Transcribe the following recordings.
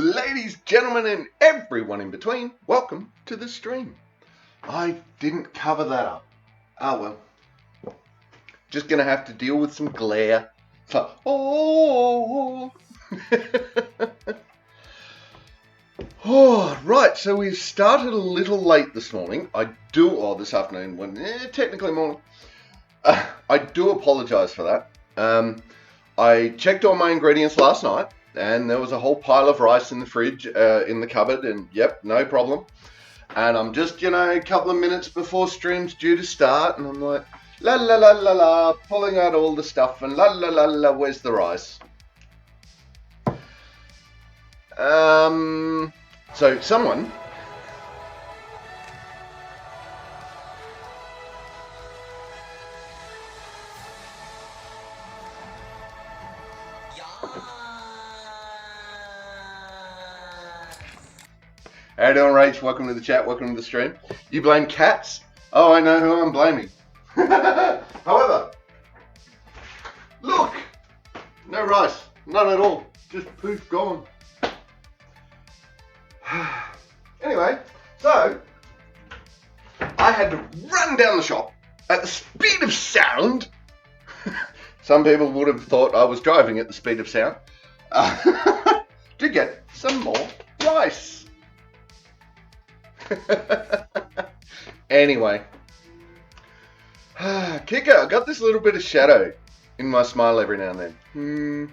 ladies, gentlemen, and everyone in between, welcome to the stream. I didn't cover that up. Oh well. Just going to have to deal with some glare. So, oh. Oh, right, so we've started a little late this morning. This afternoon, technically morning. I do apologise for that. I checked all my ingredients last night, and there was a whole pile of rice in the fridge, in the cupboard, and yep, no problem. And I'm just, a couple of minutes before stream's due to start, and I'm like, la la la la la, pulling out all the stuff, and la la la la, where's the rice? So someone... How you doing, Rach? Welcome to the chat, welcome to the stream. You blame cats? Oh, I know who I'm blaming. However, look! No rice, none at all. Just poof, gone. Anyway, so I had to run down the shop at the speed of sound. Some people would have thought I was driving at the speed of sound to get some more rice. Anyway, Kicker, I got this little bit of shadow in my smile every now and then.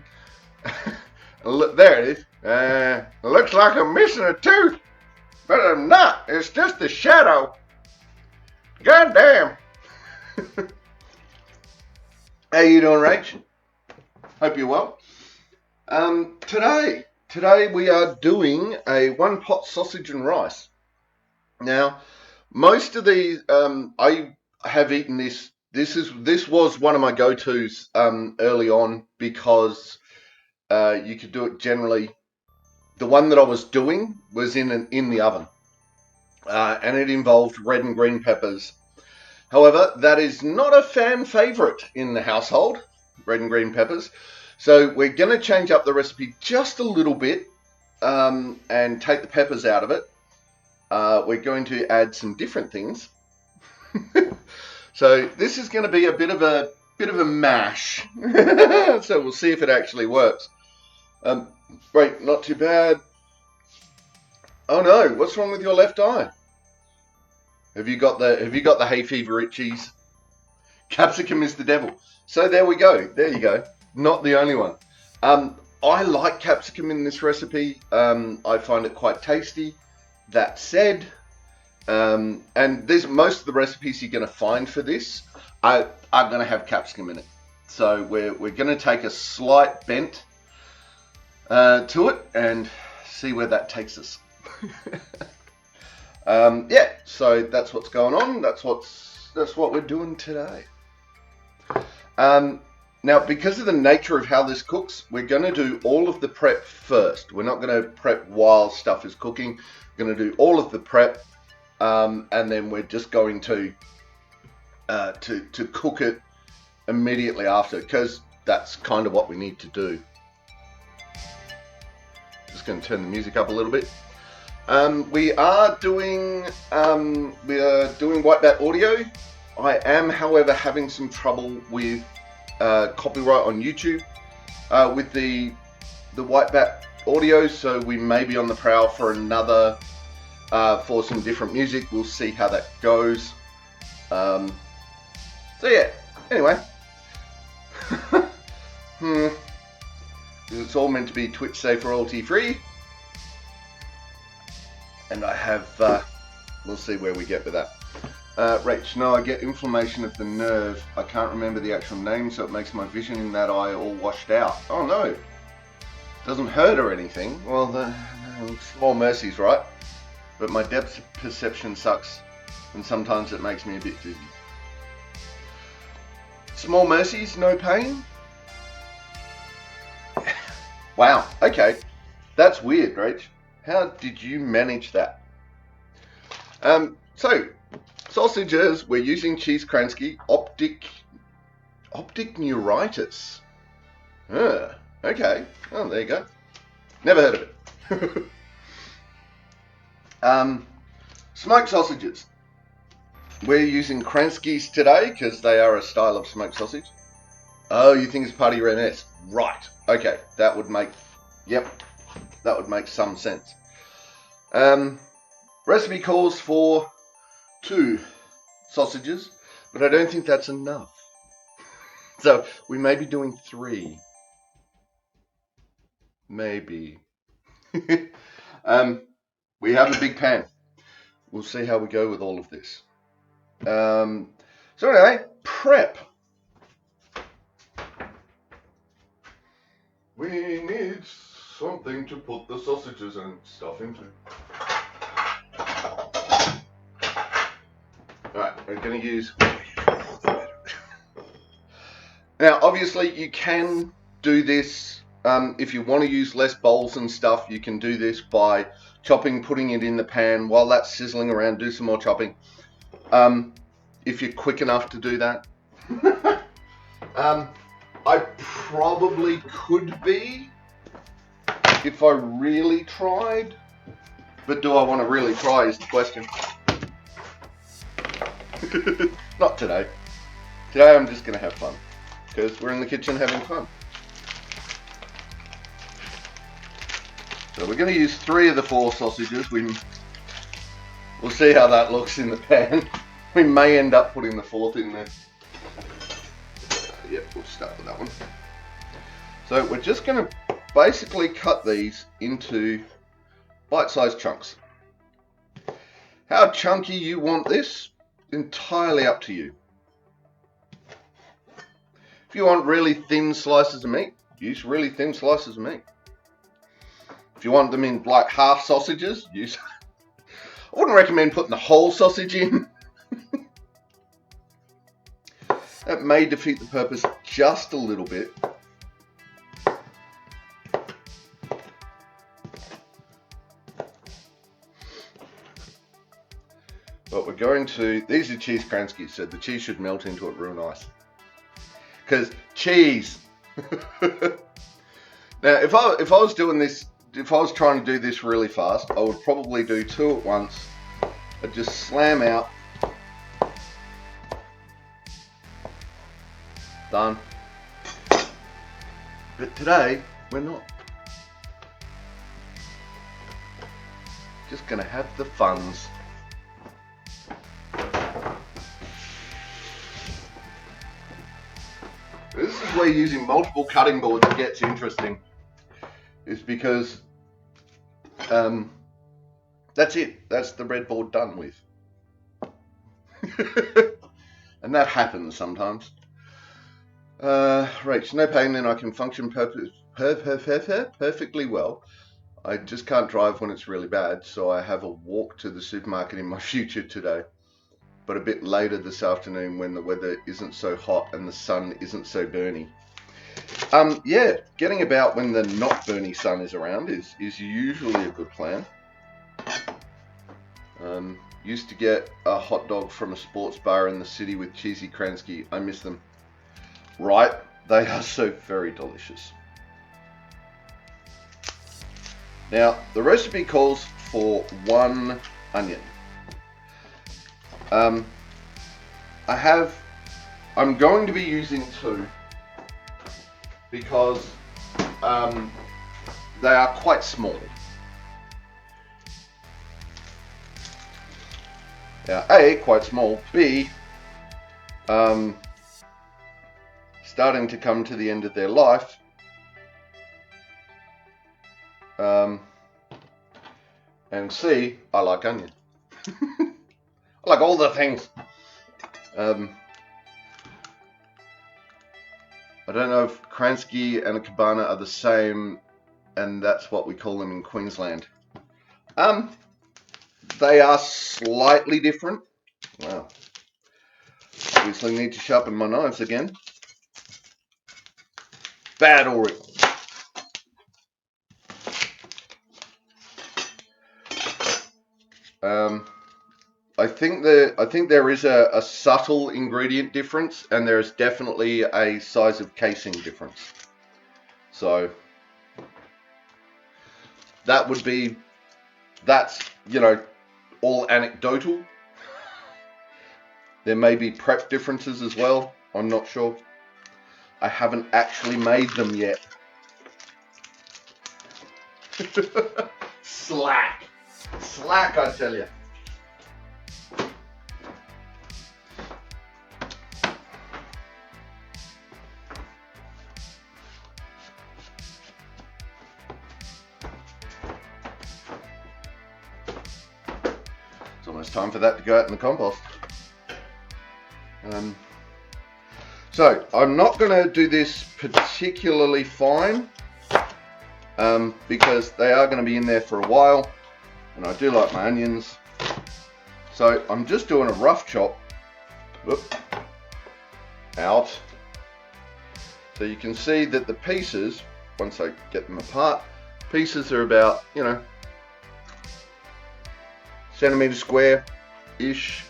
Look, there it is. It looks like I'm missing a tooth, but I'm not. It's just the shadow. God damn. How you doing, Rach? Hope you're well. Today we are doing a one pot sausage and rice. Now, most of these, I have eaten this. This was one of my go-tos early on because you could do it generally. The one that I was doing was in the oven, and it involved red and green peppers. However, that is not a fan favorite in the household, red and green peppers. So we're going to change up the recipe just a little bit and take the peppers out of it. We're going to add some different things. So this is going to be a bit of a mash. So we'll see if it actually works. Great, not too bad. Oh no, what's wrong with your left eye? Have you got the hay fever itchies? Capsicum is the devil. So there we go. There you go. Not the only one. I like capsicum in this recipe. I find it quite tasty. That said, and there's most of the recipes you're going to find for this are going to have capsicum in it. So we're going to take a slight bent to it and see where that takes us. Yeah, so that's what's going on. That's what we're doing today. Now, because of the nature of how this cooks, we're going to do all of the prep first. We're not going to prep while stuff is cooking. We're going to do all of the prep, and then we're just going to cook it immediately after, because that's kind of what we need to do. Just going to turn the music up a little bit. We are doing white bat audio. I am, however, having some trouble with copyright on YouTube with the white bat audio, so we may be on the prowl for another for some different music. We'll see how that goes. So yeah, anyway. It's all meant to be Twitch safe, royalty free, and I have we'll see where we get with that. Rach, no, I get inflammation of the nerve. I can't remember the actual name, so it makes my vision in that eye all washed out. Oh no, doesn't hurt or anything. Well, small mercies, right? But my depth perception sucks, and sometimes it makes me a bit dizzy. Small mercies, no pain? Wow, okay. That's weird, Rach. How did you manage that? So, sausages, we're using cheese Kransky, optic neuritis. Okay. Oh, there you go. Never heard of it. Smoked sausages. We're using Kranskis today because they are a style of smoked sausage. Oh, you think it's part of your MS? Right. Okay, that would make, yep, that would make some sense. Recipe calls for 2 sausages, but I don't think that's enough. So we may be doing 3. Maybe. We have a big pan. We'll see how we go with all of this. So anyway, prep. We need something to put the sausages and stuff into. Alright, we're going to use... Now, obviously, you can do this, if you want to use less bowls and stuff, you can do this by chopping, putting it in the pan. While that's sizzling around, do some more chopping. If you're quick enough to do that. I probably could be, if I really tried. But do I want to really try is the question. Not today. Today I'm just going to have fun. Because we're in the kitchen having fun. So we're going to use 3 of the 4 sausages. We'll see how that looks in the pan. We may end up putting the 4th in there. Yep, we'll start with that one. So we're just going to basically cut these into bite-sized chunks. How chunky you want this, entirely up to you. If you want really thin slices of meat, use really thin slices of meat. If you want them in like half sausages, use... I wouldn't recommend putting the whole sausage in. That may defeat the purpose just a little bit. But we're going to... These are cheese Kranskis, so the cheese should melt into it real nice. Because cheese. Now, if I was doing this, if I was trying to do this really fast, I would probably do 2 at once. I'd just slam out. Done. But today, we're not. Just gonna have the funs. This is where using multiple cutting boards gets interesting. Is because that's it. That's the breadboard done with. And that happens sometimes. Right, no pain, then I can function perfectly well. I just can't drive when it's really bad, so I have a walk to the supermarket in my future today. But a bit later this afternoon when the weather isn't so hot and the sun isn't so burny. Yeah, getting about when the not burny sun is around is usually a good plan. Used to get a hot dog from a sports bar in the city with cheesy Kransky. I miss them. Right, they are so very delicious. Now, the recipe calls for 1 onion. I'm going to be using 2 because they are quite small. Now, A, quite small. B, starting to come to the end of their life. And C, I like onion. I like all the things. I don't know if Kransky and a cabana are the same, and that's what we call them in Queensland. They are slightly different. Wow. Obviously need to sharpen my knives again. Bad already. I think there is a subtle ingredient difference, and there is definitely a size of casing difference. So that's, you know, all anecdotal. There may be prep differences as well. I'm not sure. I haven't actually made them yet. Slack, I tell you. It's almost time for that to go out in the compost. So I'm not going to do this particularly fine because they are going to be in there for a while, and I do like my onions. So I'm just doing a rough chop. Whoop, out. So you can see that the pieces, once I get them apart, pieces are about, you know, centimetre square-ish.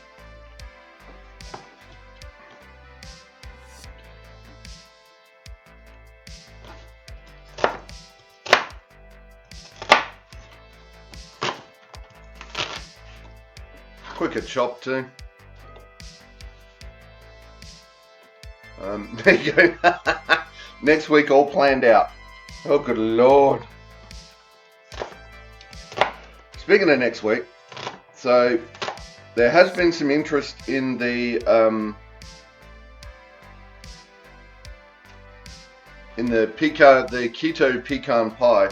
Quicker chop too. There you go. Next week all planned out. Oh good lord. Speaking of next week, so there has been some interest in the keto pecan pie.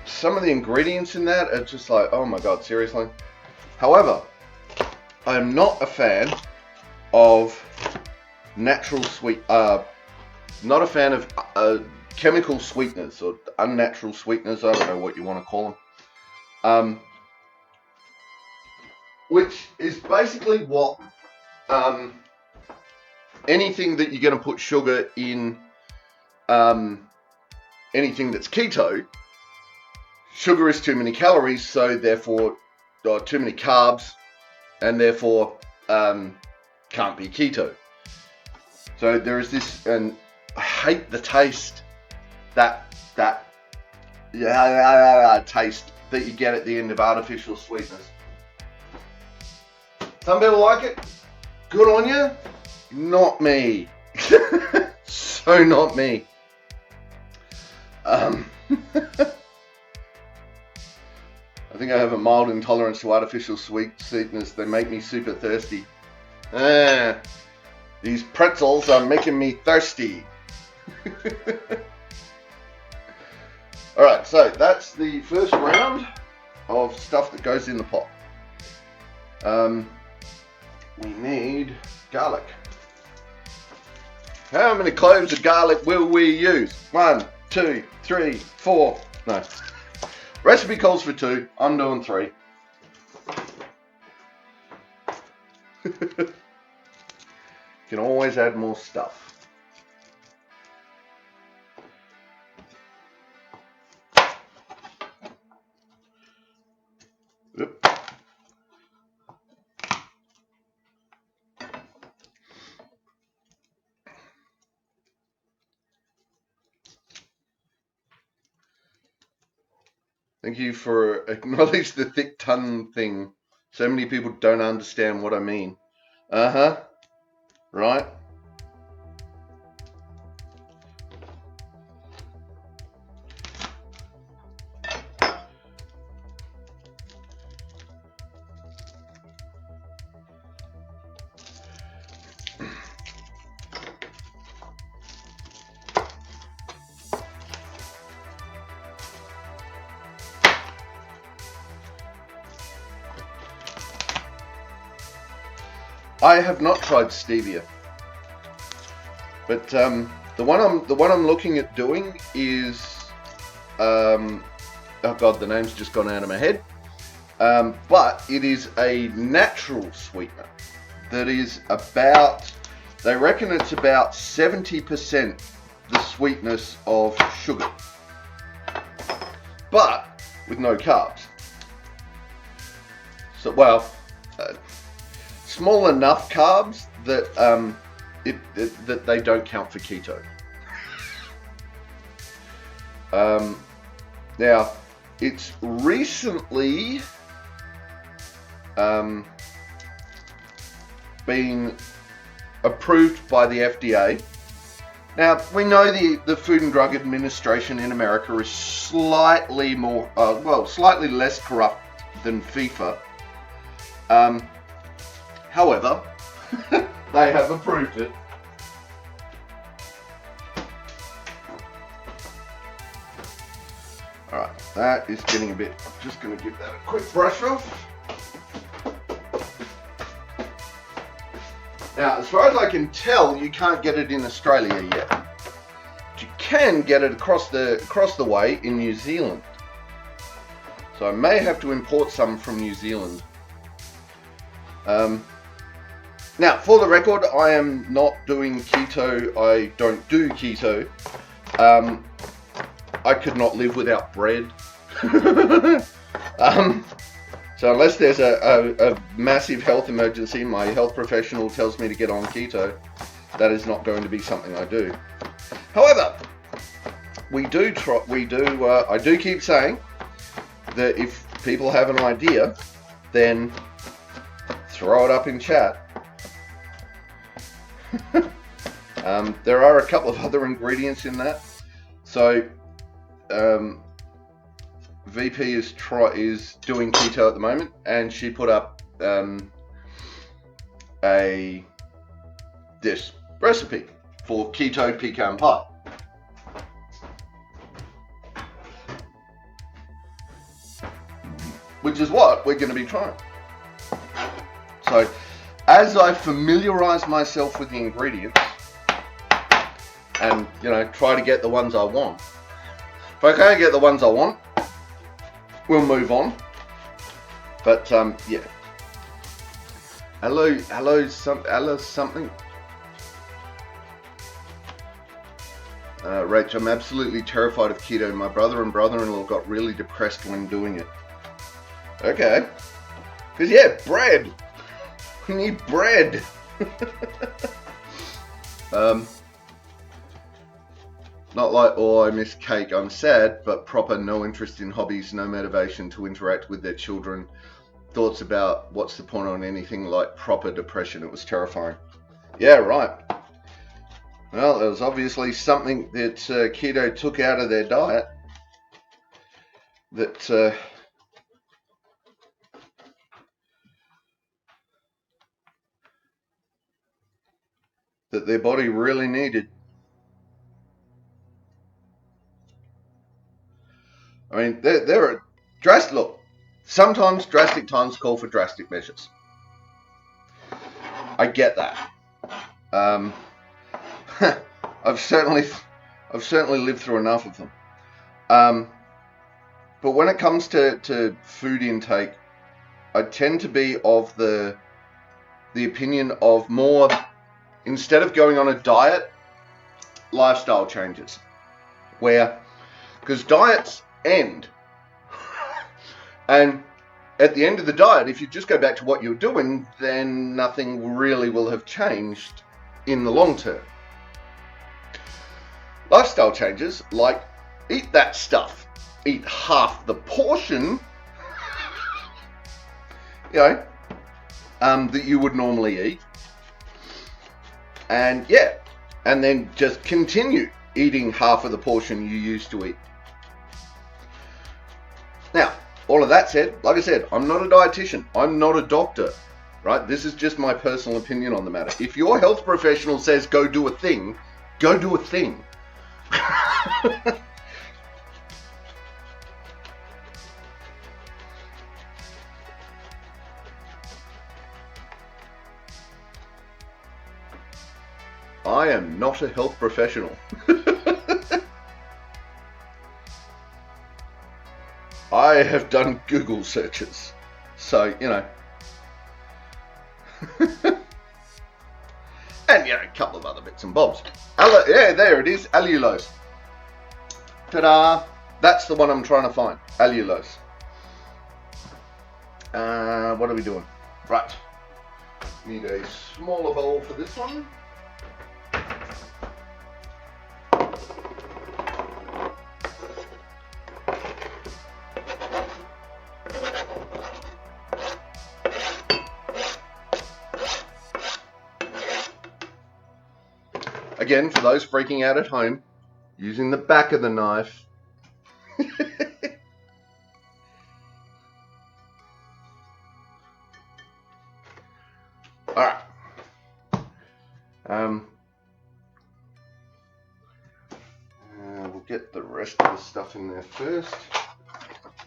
Some of the ingredients in that are just like, oh my god, seriously. However, I am not a fan of natural not a fan of chemical sweeteners or unnatural sweeteners. I don't know what you want to call them. Which is basically what anything that you're going to put sugar in, anything that's keto. Sugar is too many calories, so therefore, or too many carbs, and therefore can't be keto. So there is this, and I hate the taste, that taste that you get at the end of artificial sweetness. Some people like it. Good on you. Not me. So not me. I think I have a mild intolerance to artificial sweetness. They make me super thirsty. These pretzels are making me thirsty. Alright, so that's the first round of stuff that goes in the pot. We need garlic. How many cloves of garlic will we use? 1, 2, 3, 4. No. Recipe calls for 2. I'm doing 3. Can always add more stuff. Oop. Thank you for acknowledge the thick tongue thing. So many people don't understand what I mean. Right? I have not tried stevia, but the one I'm looking at doing is oh god, the name's just gone out of my head. But it is a natural sweetener that is about, they reckon it's about 70% the sweetness of sugar, but with no carbs. So well. Small enough carbs that that they don't count for keto. Now, it's recently been approved by the FDA. Now, we know the Food and Drug Administration in America is slightly more, slightly less corrupt than FIFA. However, they have approved it. Alright, that is getting a bit, just going to give that a quick brush off. Now, as far as I can tell, you can't get it in Australia yet. But you can get it across the way in New Zealand. So I may have to import some from New Zealand. Now, for the record, I am not doing keto. I don't do keto. I could not live without bread. So unless there's a massive health emergency, my health professional tells me to get on keto, that is not going to be something I do. However, I do keep saying that if people have an idea, then throw it up in chat. There are a couple of other ingredients in that. So VP is doing keto at the moment, and she put up this recipe for keto pecan pie. Which is what we're going to be trying. So, as I familiarize myself with the ingredients and, try to get the ones I want. If I can't get the ones I want, we'll move on. But, yeah. Hello something. Rach, I'm absolutely terrified of keto. My brother and brother-in-law got really depressed when doing it. Okay. Because, yeah, bread. We need bread. Not like, oh, I miss cake, I'm sad, but proper no interest in hobbies, no motivation to interact with their children. Thoughts about what's the point on anything like proper depression. It was terrifying. Yeah, right. Well, it was obviously something that keto took out of their diet that their body really needed. I mean, there are drastic. Look, sometimes drastic times call for drastic measures. I get that. I've certainly lived through enough of them. But when it comes to food intake, I tend to be of the opinion of more, instead of going on a diet, lifestyle changes. Because diets end. And at the end of the diet, if you just go back to what you're doing, then nothing really will have changed in the long term. Lifestyle changes, like eat that stuff, eat half the portion, that you would normally eat. And yeah, and then just continue eating half of the portion you used to eat. Now, all of that said, like I said, I'm not a dietitian. I'm not a doctor, right? This is just my personal opinion on the matter. If your health professional says go do a thing, go do a thing. I am not a health professional. I have done Google searches, so, and, a couple of other bits and bobs. Yeah, there it is, allulose. Ta-da! That's the one I'm trying to find, allulose. What are we doing? Right. Need a smaller bowl for this one. again, for those freaking out at home, using the back of the knife. Alright. We'll get the rest of the stuff in there first.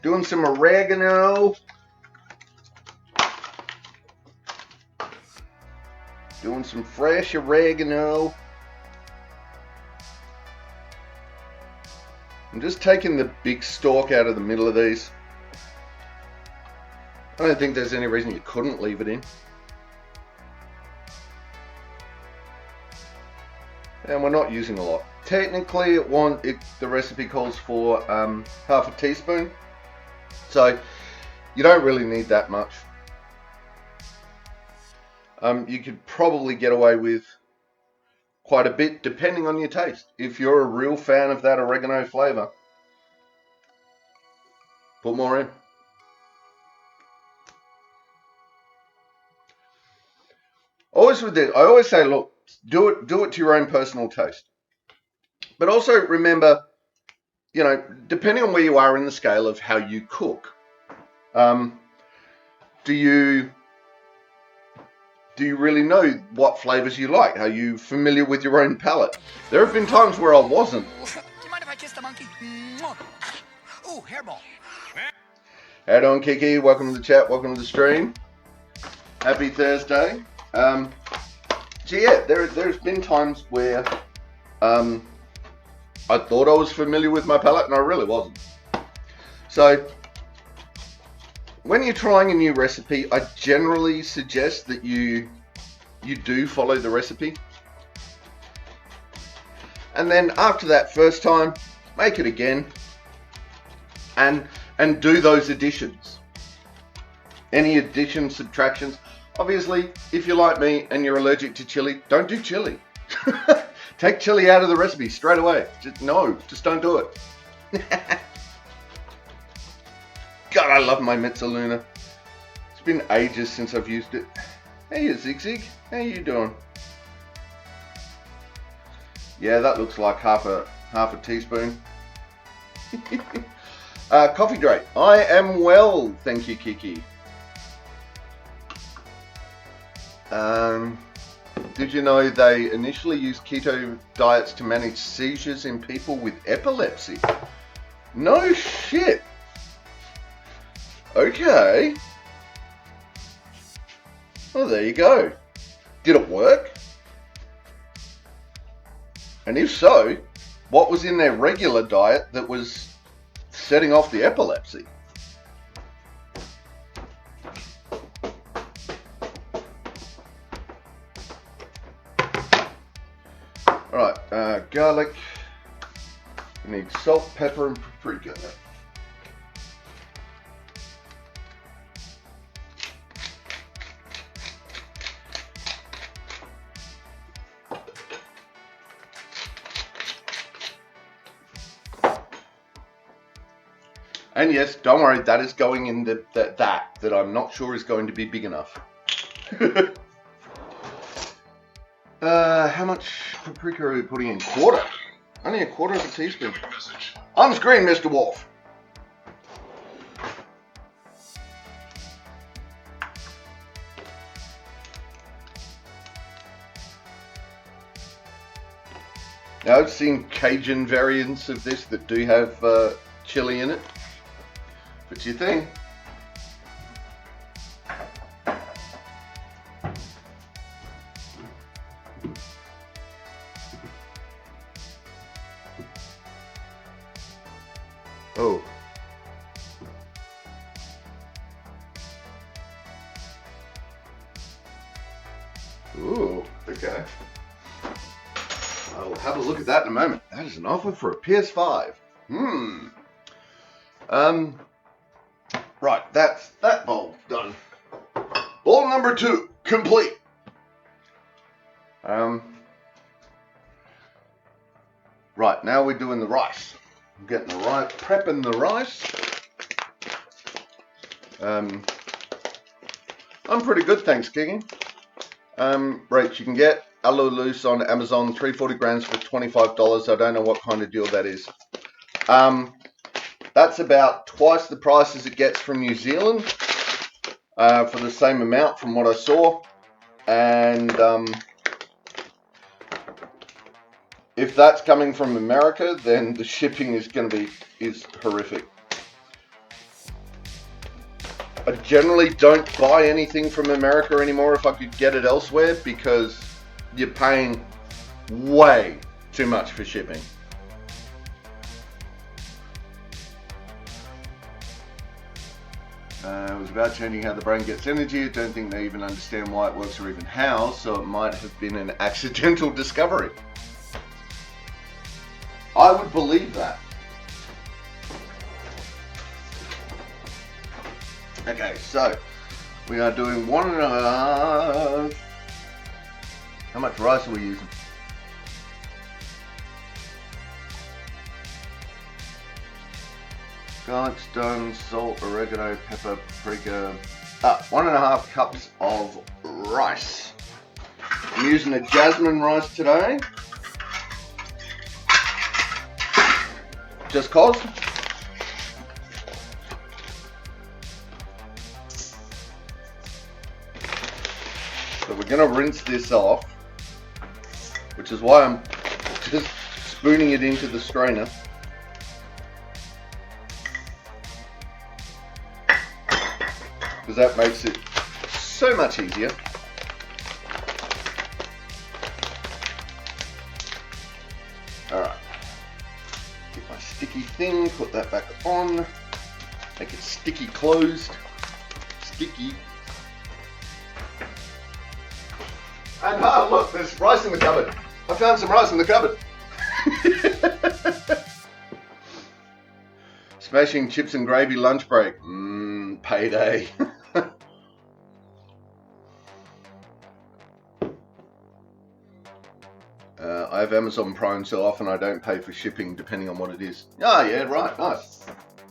Doing some oregano. Doing some fresh oregano. I'm just taking the big stalk out of the middle of these. I don't think there's any reason you couldn't leave it in. And we're not using a lot. Technically, the recipe calls for half a teaspoon. So you don't really need that much. You could probably get away with quite a bit depending on your taste. If you're a real fan of that oregano flavor, put more in. Always with this, I always say, look, do it to your own personal taste. But also remember, you know, depending on where you are in the scale of how you cook, do you really know what flavors you like? Are you familiar with your own palate? There have been times where I wasn't. Do you mind if I kiss the monkey? Ooh, hairball. How on, Kiki? Welcome to the chat. Welcome to the stream. Happy Thursday. So yeah, there's been times where I thought I was familiar with my palate, and I really wasn't. So when you're trying a new recipe, I generally suggest that you do follow the recipe. And then after that first time, make it again and do those additions. Any additions, subtractions. Obviously, if you're like me and you're allergic to chili, don't do chili. Take chili out of the recipe straight away. Just don't do it. God, I love my Mezzaluna. It's been ages since I've used it. Hey, Zig Zig. How you doing? Yeah, that looks like half a teaspoon. Coffee Drake. I am well, thank you, Kiki. Did you know they initially used keto diets to manage seizures in people with epilepsy? No shit. Okay. Well, there you go. Did it work? And if so, what was in their regular diet that was setting off the epilepsy? Alright, garlic. We need salt, pepper, and paprika. And yes, don't worry, that is going in that I'm not sure is going to be big enough. How much paprika are we putting in? Quarter. Only a quarter of a teaspoon. On screen, Mr. Wolf. Now, I've seen Cajun variants of this that do have chili in it. If it's your thing. Oh. Ooh, okay. I'll have a look at that in a moment. That is an offer for a PS5. Right, that's that bowl done. Bowl number 2, complete. Right, now we're doing the rice. I'm getting the rice, prepping the rice. I'm pretty good, thanks, Kiki. Rates you can get aloe loose on Amazon, 340 grams for $25. I don't know what kind of deal that is. That's about twice the price as it gets from New Zealand for the same amount from what I saw. And if that's coming from America, then the shipping is going to be horrific. I generally don't buy anything from America anymore if I could get it elsewhere, because you're paying way too much for shipping. It was about changing how the brain gets energy. I don't think they even understand why it works or even how, so it might have been an accidental discovery. I would believe that. Okay, so we are doing 1.5. How much rice are we using? Garlic, stone, salt, oregano, pepper, paprika. 1.5 cups of rice. I'm using a jasmine rice today. Just cause. So we're going to rinse this off, which is why I'm just spooning it into the strainer. Because that makes it so much easier. Alright. Get my sticky thing, put that back on. Make it sticky closed. Sticky. And look, there's rice in the cupboard. I found some rice in the cupboard. Smashing chips and gravy lunch break. Payday. I have Amazon Prime, so often I don't pay for shipping depending on what it is. Ah, yeah, right, nice.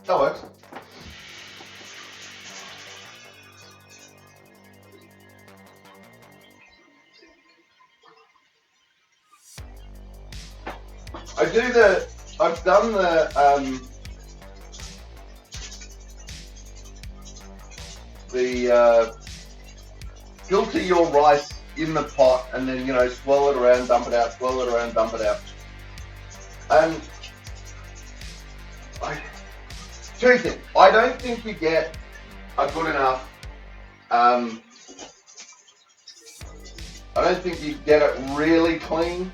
That works. I've done the filter your rice in the pot and then, swirl it around, dump it out, swirl it around, dump it out. And two things. I don't think you get a good enough, I don't think you get it really clean.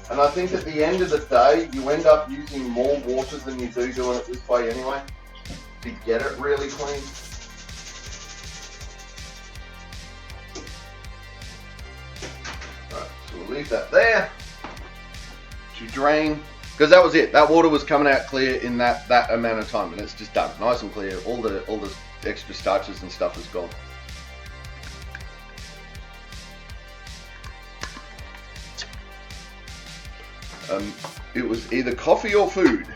And I think at the end of the day, you end up using more water than you do doing it this way anyway, to get it really clean. Alright, so we'll leave that there to drain, because that was it. That water was coming out clear in that amount of time, and it's just done, nice and clear. All the extra starches and stuff is gone. It was either coffee or food.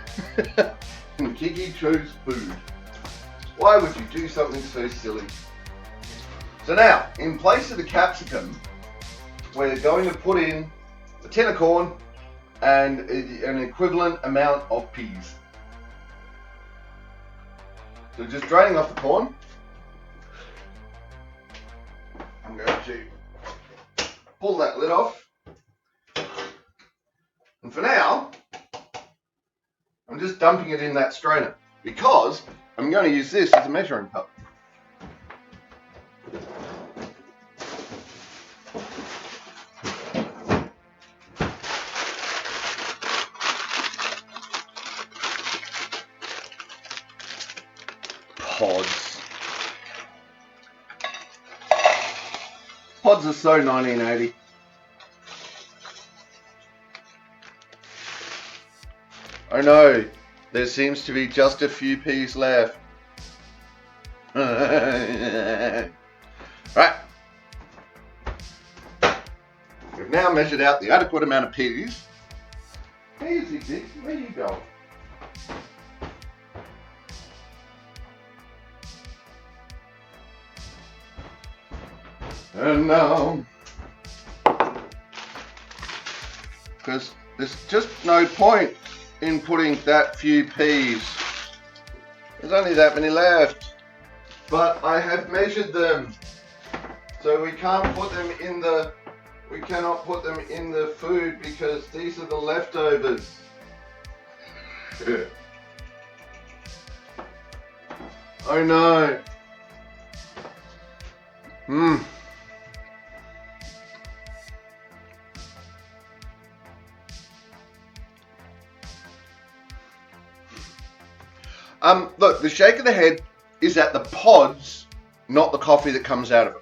And Kiki chose food. Why would you do something so silly? So now, in place of the capsicum, we're going to put in a tin of corn and an equivalent amount of peas. So just draining off the corn. I'm going to pull that lid off. And for now, I'm just dumping it in that strainer because I'm going to use this as a measuring cup. Pods. Pods are so 1980. I know, there seems to be just a few peas left. Right. We've now measured out the adequate amount of peas. Hey, Zig, where are you going? And now because there's just no point in putting that few peas. There's only that many left. But I have measured them. So we can't put them in the, we cannot put them in the food because these are the leftovers. Oh no. Look, the shake of the head is at the pods, not the coffee that comes out of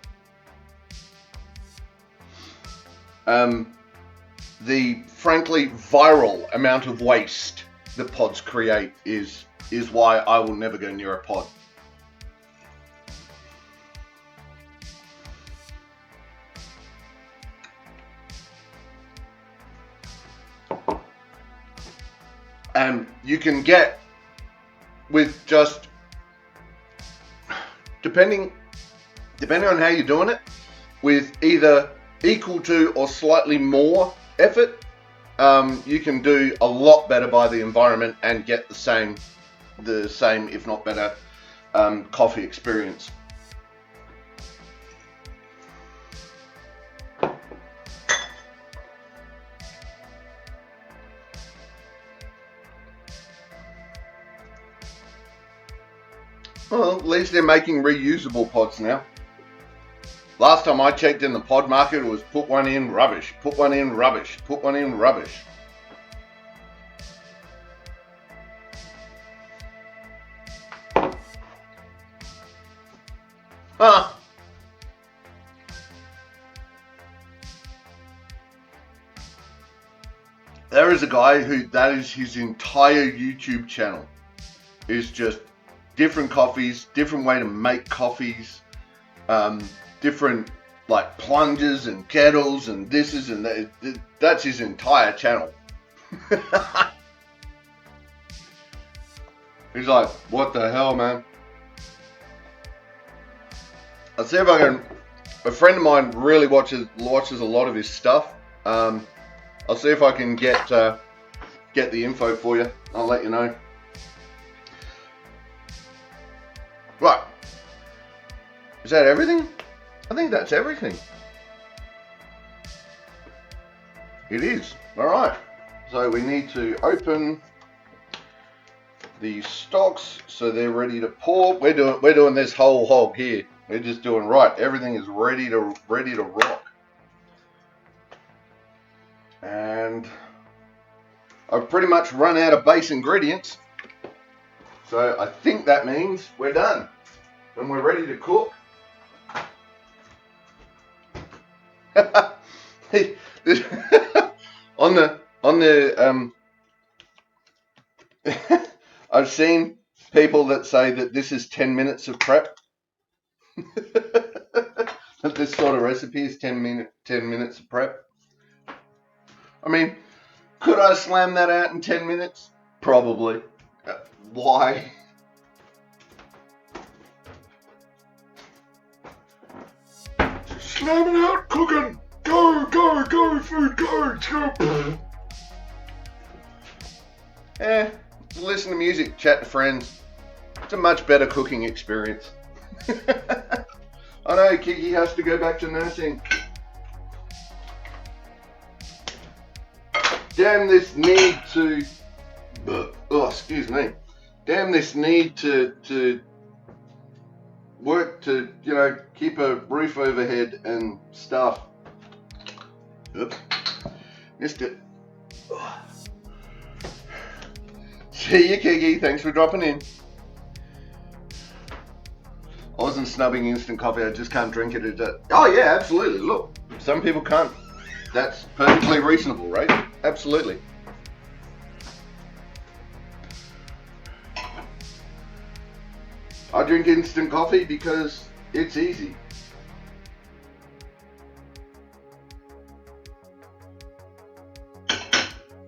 it. The frankly viral amount of waste that pods create is why I will never go near a pod. You can get with just depending on how you're doing it, with either equal to or slightly more effort, you can do a lot better by the environment and get the same if not better coffee experience. Well, at least they're making reusable pods now. Last time I checked in the pod market, it was put one in, rubbish, put one in, rubbish, put one in, rubbish. Huh. There is a guy who, that is his entire YouTube channel, is just different coffees, different way to make coffees, different like plungers and kettles and this is and that. That's his entire channel. He's like, what the hell, man? I'll see if I can. A friend of mine really watches a lot of his stuff. I'll see if I can get the info for you. I'll let you know. Right. Is that everything? I think that's everything. It is. Alright. So we need to open the stocks so they're ready to pour. We're doing this whole hog here. We're just doing right. Everything is ready to rock. And I've pretty much run out of base ingredients. So I think that means we're done and we're ready to cook. on the I've seen people that say that this is 10 minutes of prep. That this sort of recipe is 10 minutes of prep. I mean, could I slam that out in 10 minutes? Probably. Why? Slam it out, cooking! Go, food, go! Listen to music, chat to friends. It's a much better cooking experience. I know, Kiki has to go back to nursing. Damn this need to... Oh, excuse me. Damn this need to work to, you know, keep a roof overhead and stuff. Oops. Missed it. See you, Kiki. Thanks for dropping in. I wasn't snubbing instant coffee. I just can't drink it. Oh, yeah, absolutely. Look, some people can't. That's perfectly reasonable, right? Absolutely. I drink instant coffee because it's easy.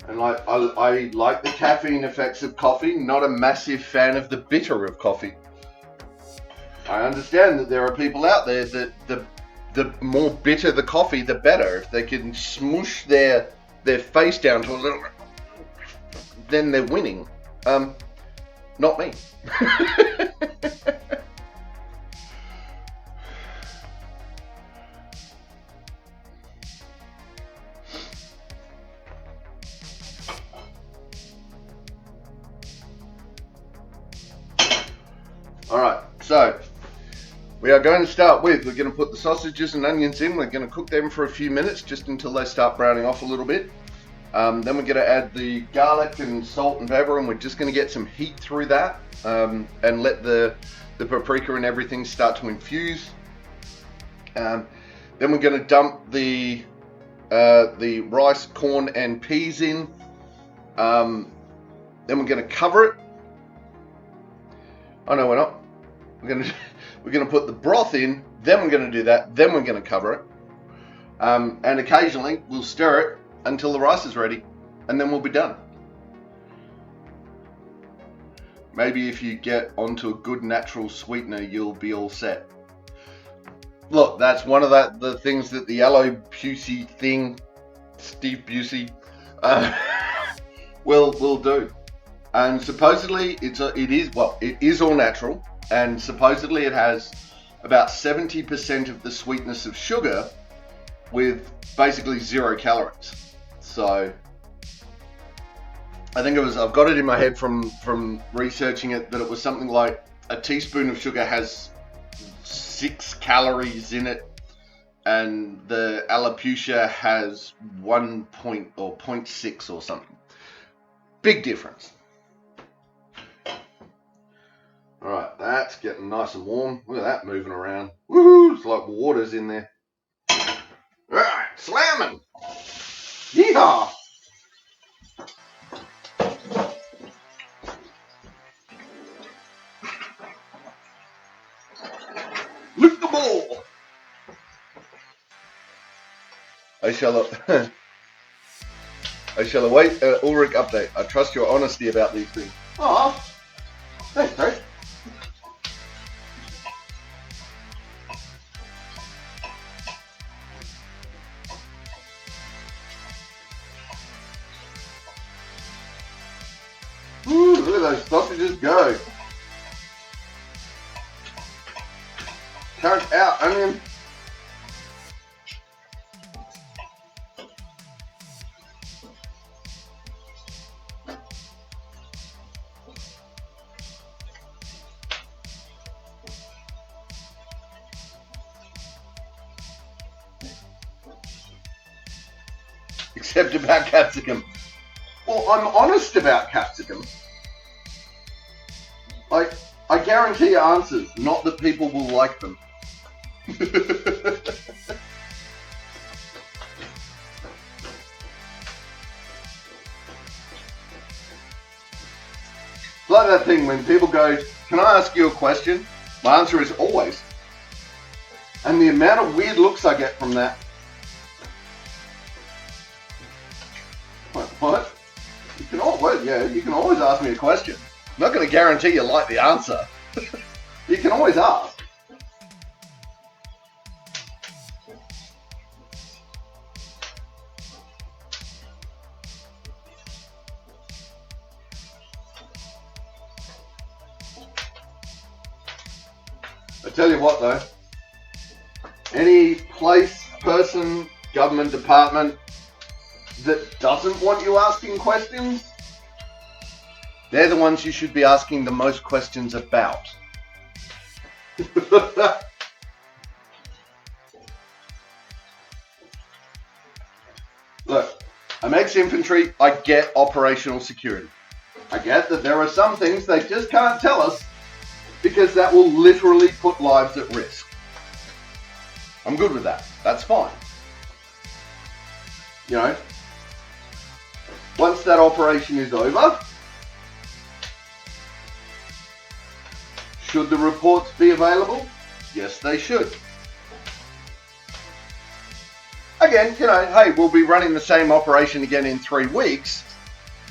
And like I like the caffeine effects of coffee, not a massive fan of the bitter of coffee. I understand that there are people out there that the more bitter the coffee, the better. If they can smoosh their their face down to a little bit, then they're winning. Not me. Alright, so we are going to start with, we're going to put the sausages and onions in, we're going to cook them for a few minutes just until they start browning off a little bit. Then we're going to add the garlic and salt and pepper, and we're just going to get some heat through that and let the paprika and everything start to infuse. Then we're going to dump the rice, corn and peas in. Then we're going to cover it. Oh no, we're not. We're going to put the broth in, then we're going to do that, then we're going to cover it. And occasionally we'll stir it until the rice is ready, and then we'll be done. Maybe if you get onto a good natural sweetener, you'll be all set. Look, that's one of the things that the Yellow Busey thing, Steve Busey, will do. And supposedly it is all natural, and supposedly it has about 70% of the sweetness of sugar with basically 0 calories. So I think I've got it in my head from researching it that it was something like a teaspoon of sugar has 6 calories in it, and the alopecia has 0.6 or something. Big difference. Alright, that's getting nice and warm. Look at that moving around. Woohoo! It's like water's in there. Alright, slamming! Yeehaw! Look the ball! I shall await Ulrich update. I trust your honesty about these things. Aw, thanks, Craig. Ooh, look at those sausages go. Carrot out, onion. Except about capsicum. Well, I'm honest about capsicum. Like, I guarantee answers, not that people will like them. Like that thing when people go, can I ask you a question? My answer is always. And the amount of weird looks I get from that. What? You can always ask me a question. I'm not going to guarantee you like the answer. You can always ask. I tell you what though, any place, person, government department that doesn't want you asking questions, they're the ones you should be asking the most questions about. Look, I'm ex-infantry, I get operational security. I get that there are some things they just can't tell us because that will literally put lives at risk. I'm good with that. That's fine. You know, once that operation is over, should the reports be available? Yes, they should. Again, you know, hey, we'll be running the same operation again in 3 weeks.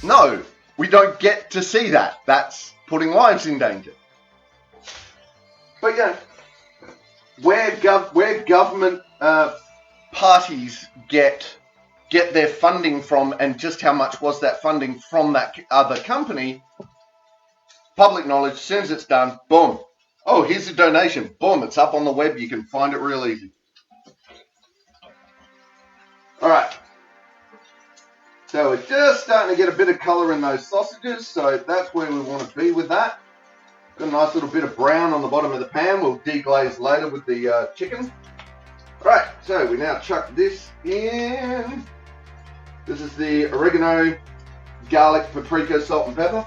No, we don't get to see that. That's putting lives in danger. But yeah, where government parties get get their funding from and just how much was that funding from that other company. Public knowledge, as soon as it's done, boom. Oh, here's a donation. Boom, it's up on the web. You can find it real easy. All right. So we're just starting to get a bit of colour in those sausages, so that's where we want to be with that. Got a nice little bit of brown on the bottom of the pan. We'll deglaze later with the chicken. All right, so we now chuck this in. This is the oregano, garlic, paprika, salt and pepper.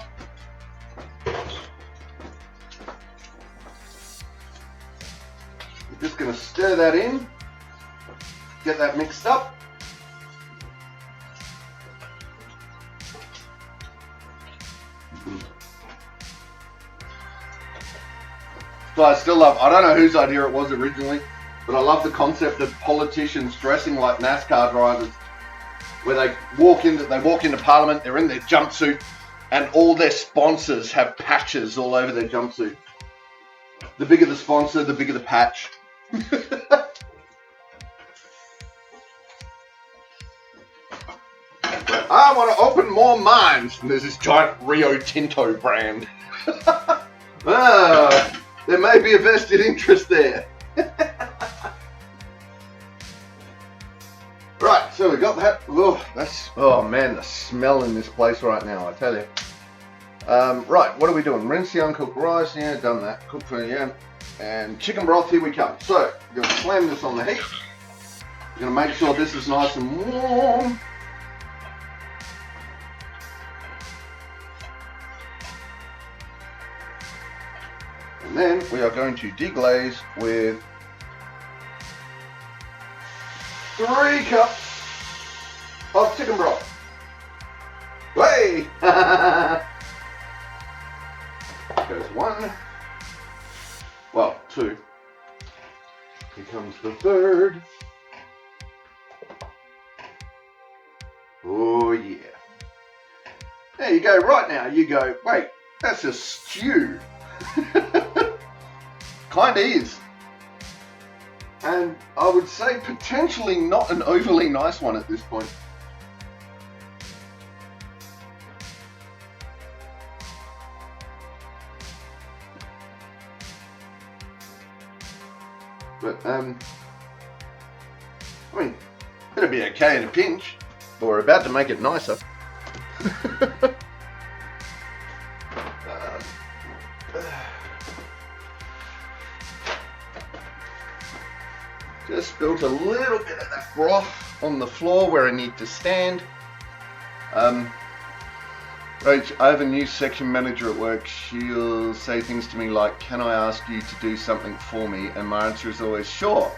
We're just going to stir that in, get that mixed up. So I still love, I don't know whose idea it was originally, but I love the concept of politicians dressing like NASCAR drivers, where they walk into Parliament, they're in their jumpsuit, and all their sponsors have patches all over their jumpsuit. The bigger the sponsor, the bigger the patch. I want to open more mines. And there's this giant Rio Tinto brand. There may be a vested interest there. Right, so we got that. Oh man, the smell in this place right now, I tell you. Right, what are we doing? Rinse the uncooked rice. Yeah, done that. Cooked for and chicken broth. Here we come. So we're going to slam this on the heat. We're going to make sure this is nice and warm. And then we are going to deglaze with 3 cups of chicken broth. Hey! Goes 1. Well, 2. Here comes the 3rd. Oh yeah. There you go. Right now you go, wait, that's a stew. Kind of is. And I would say potentially not an overly nice one at this point. But, I mean, it'll be okay in a pinch. But we're about to make it nicer. Just spilt a little bit of that broth on the floor where I need to stand. Rach, I have a new section manager at work. She'll say things to me like, can I ask you to do something for me? And my answer is always, sure.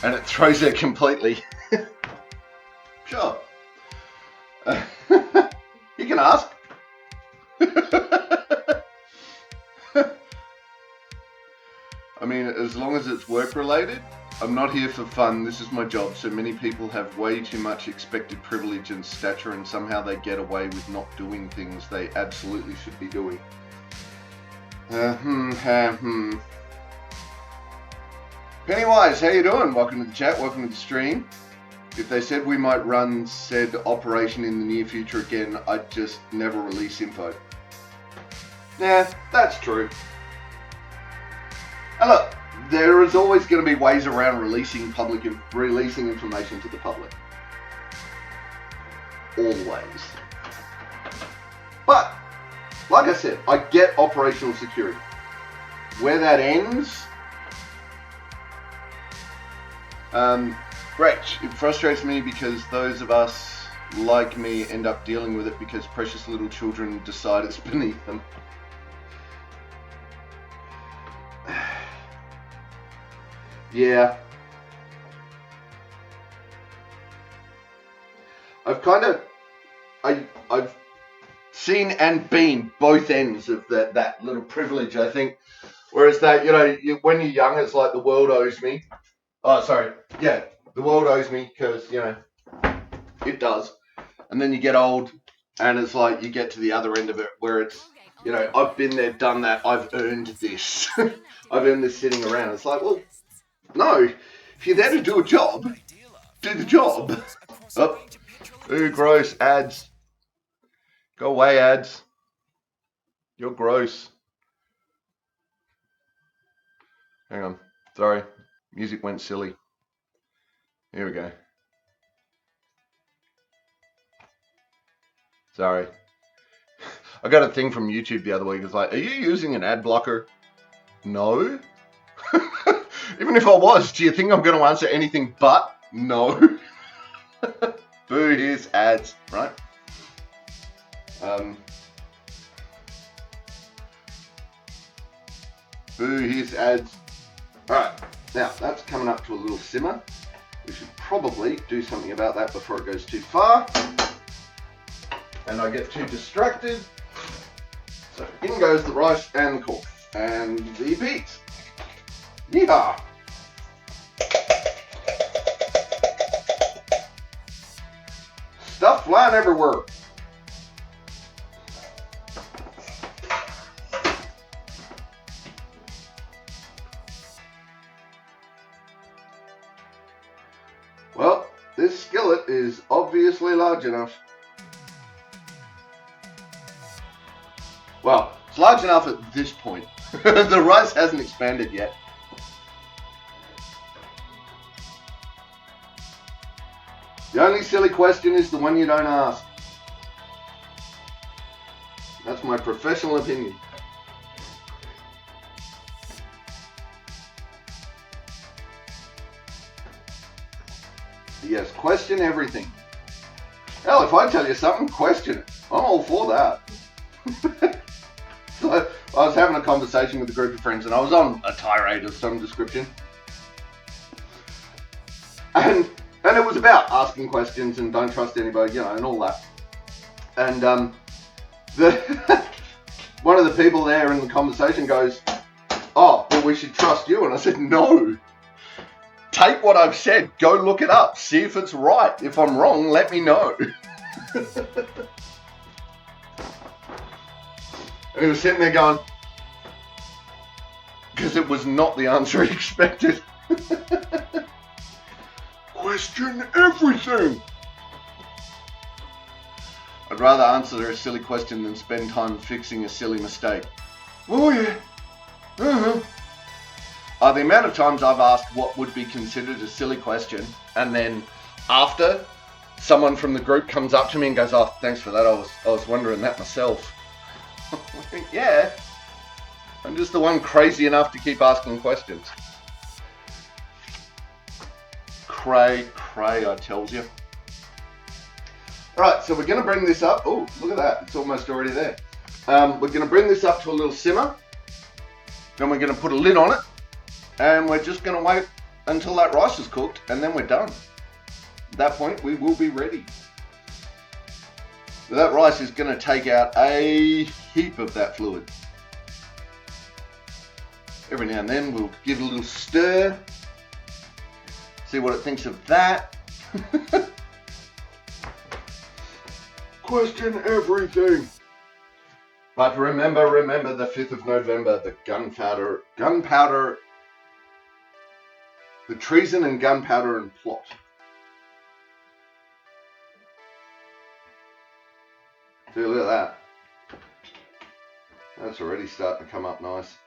And it throws her completely. Sure. You can ask. I mean, as long as it's work related, I'm not here for fun. This is my job. So many people have way too much expected privilege and stature, and somehow they get away with not doing things they absolutely should be doing. Pennywise, how you doing? Welcome to the chat. Welcome to the stream. If they said we might run said operation in the near future again, I'd just never release info. Yeah, that's true. And look, there is always going to be ways around releasing information to the public. Always. But, like I said, I get operational security. Where that ends, great. It frustrates me because those of us like me end up dealing with it because precious little children decide it's beneath them. Yeah. I've seen and been both ends of that little privilege, I think. Whereas that, when you're young, it's like the world owes me. Oh, sorry. Yeah, the world owes me because, it does. And then you get old and it's like you get to the other end of it where it's, I've been there, done that, I've earned this. I've earned this sitting around. It's like, well, no, if you're there to do a job, do the job. Oh, Ooh, gross. Ads. Go away, ads. You're gross. Hang on. Sorry. Music went silly. Here we go. Sorry. I got a thing from YouTube the other week. It's like, are you using an ad blocker? No. Even if I was, do you think I'm going to answer anything but no? Boo, here's ads, right? Boo, here's ads. Alright, now that's coming up to a little simmer. We should probably do something about that before it goes too far and I get too distracted. So in goes the rice and the corn and the peas. Yeehaw! Stuff flying everywhere. Well, this skillet is obviously large enough. Well, it's large enough at this point. The rice hasn't expanded yet. The only silly question is the one you don't ask. That's my professional opinion. Yes, question everything. Hell, if I tell you something, question it. I'm all for that. So I was having a conversation with a group of friends and I was on a tirade of some description. And it was about asking questions and don't trust anybody, you know, and all that. And one of the people there in the conversation goes, "Oh, well, we should trust you." And I said, "No. Take what I've said, go look it up, see if it's right. If I'm wrong, let me know." And he was sitting there going, because it was not the answer he expected. Question everything. I'd rather answer a silly question than spend time fixing a silly mistake. Oh yeah. The amount of times I've asked what would be considered a silly question, and then after, someone from the group comes up to me and goes, "Oh, thanks for that. I was wondering that myself." Yeah, I'm just the one crazy enough to keep asking questions. Cray, I tells you. Alright, so we're going to bring this up. Oh, look at that. It's almost already there. We're going to bring this up to a little simmer. Then we're going to put a lid on it. And we're just going to wait until that rice is cooked. And then we're done. At that point, we will be ready. So that rice is going to take out a heap of that fluid. Every now and then we'll give it a little stir. See what it thinks of that. Question everything. But remember the 5th of November, the gunpowder, the treason and gunpowder and plot. See, look at that. That's already starting to come up nice.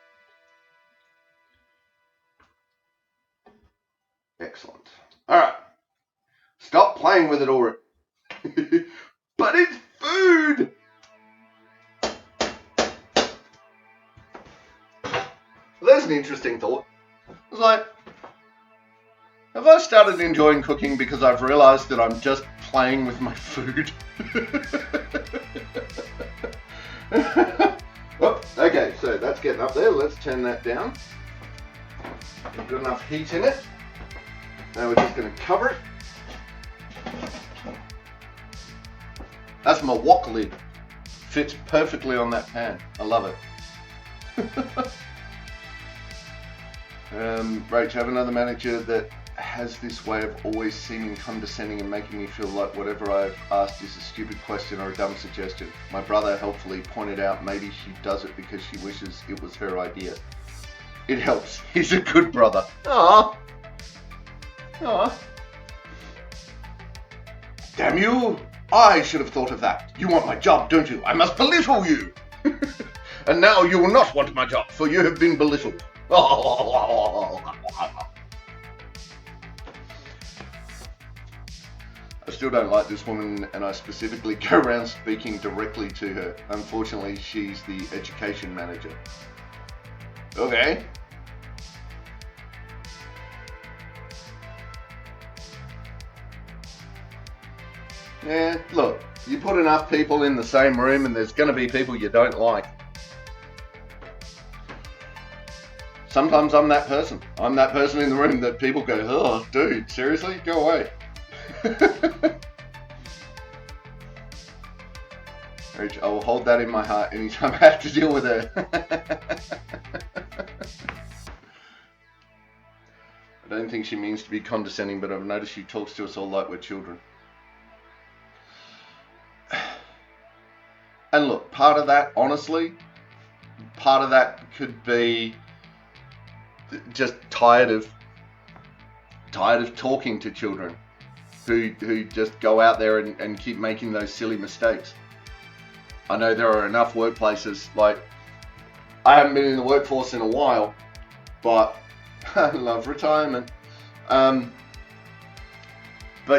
Excellent. Alright. Stop playing with it already. But it's food! There's an interesting thought. It's like, have I started enjoying cooking because I've realised that I'm just playing with my food? Oh, okay, so that's getting up there. Let's turn that down. We've got enough heat in it. Now we're just going to cover it. That's my wok lid. Fits perfectly on that pan. I love it. Rach, I have another manager that has this way of always seeming condescending and making me feel like whatever I've asked is a stupid question or a dumb suggestion. My brother helpfully pointed out maybe she does it because she wishes it was her idea. It helps. He's a good brother. Aww. Aww. Damn you! I should have thought of that. You want my job, don't you? I must belittle you. And now you will not want my job, for you have been belittled. I still don't like this woman, and I specifically go around speaking directly to her. Unfortunately, she's the education manager. Okay. Yeah, look, you put enough people in the same room and there's going to be people you don't like. Sometimes I'm that person. I'm that person in the room that people go, oh, dude, seriously? Go away. Rich, I will hold that in my heart anytime I have to deal with her. I don't think she means to be condescending, but I've noticed she talks to us all like we're children. And look, part of that, honestly, part of that could be just tired of talking to children who just go out there and keep making those silly mistakes. I know there are enough workplaces, like, I haven't been in the workforce in a while, but I love retirement. But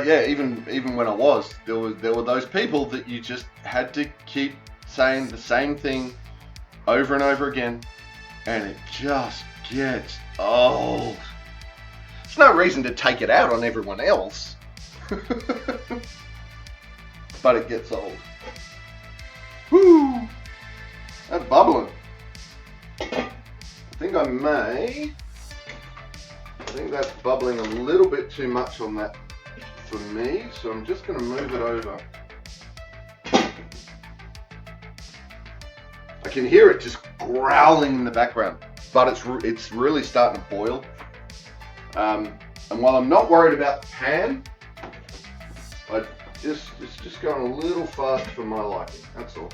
yeah, even when I was, there were those people that you just had to keep saying the same thing over and over again, and it just gets old. There's no reason to take it out on everyone else, but it gets old. Whoo! That's bubbling. I think that's bubbling a little bit too much on that for me, so I'm just going to move it over. I can hear it just growling in the background, but it's really starting to boil. And while I'm not worried about the pan, it's just going a little fast for my liking. That's all.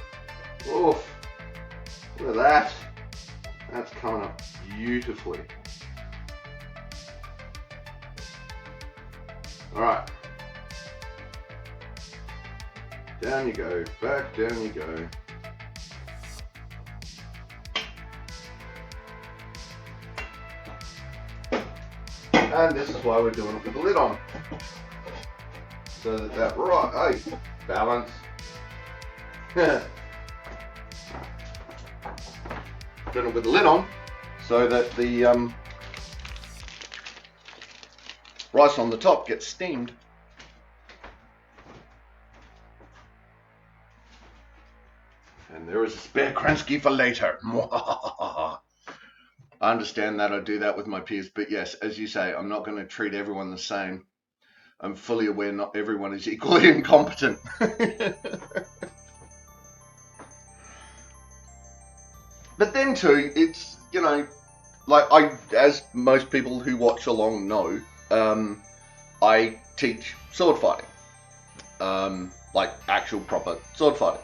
Oof! Look at that. That's coming up beautifully. All right. Down you go. Back down you go. And this is why we're doing it with the lid on. So that right, hey, balance. Doing it with the lid on, so that the rice on the top gets steamed. And there is a spare Kransky for later. I understand that I do that with my peers, but yes, as you say, I'm not going to treat everyone the same. I'm fully aware not everyone is equally incompetent. But then too, it's, you know, like as most people who watch along know, I teach sword fighting, like actual proper sword fighting.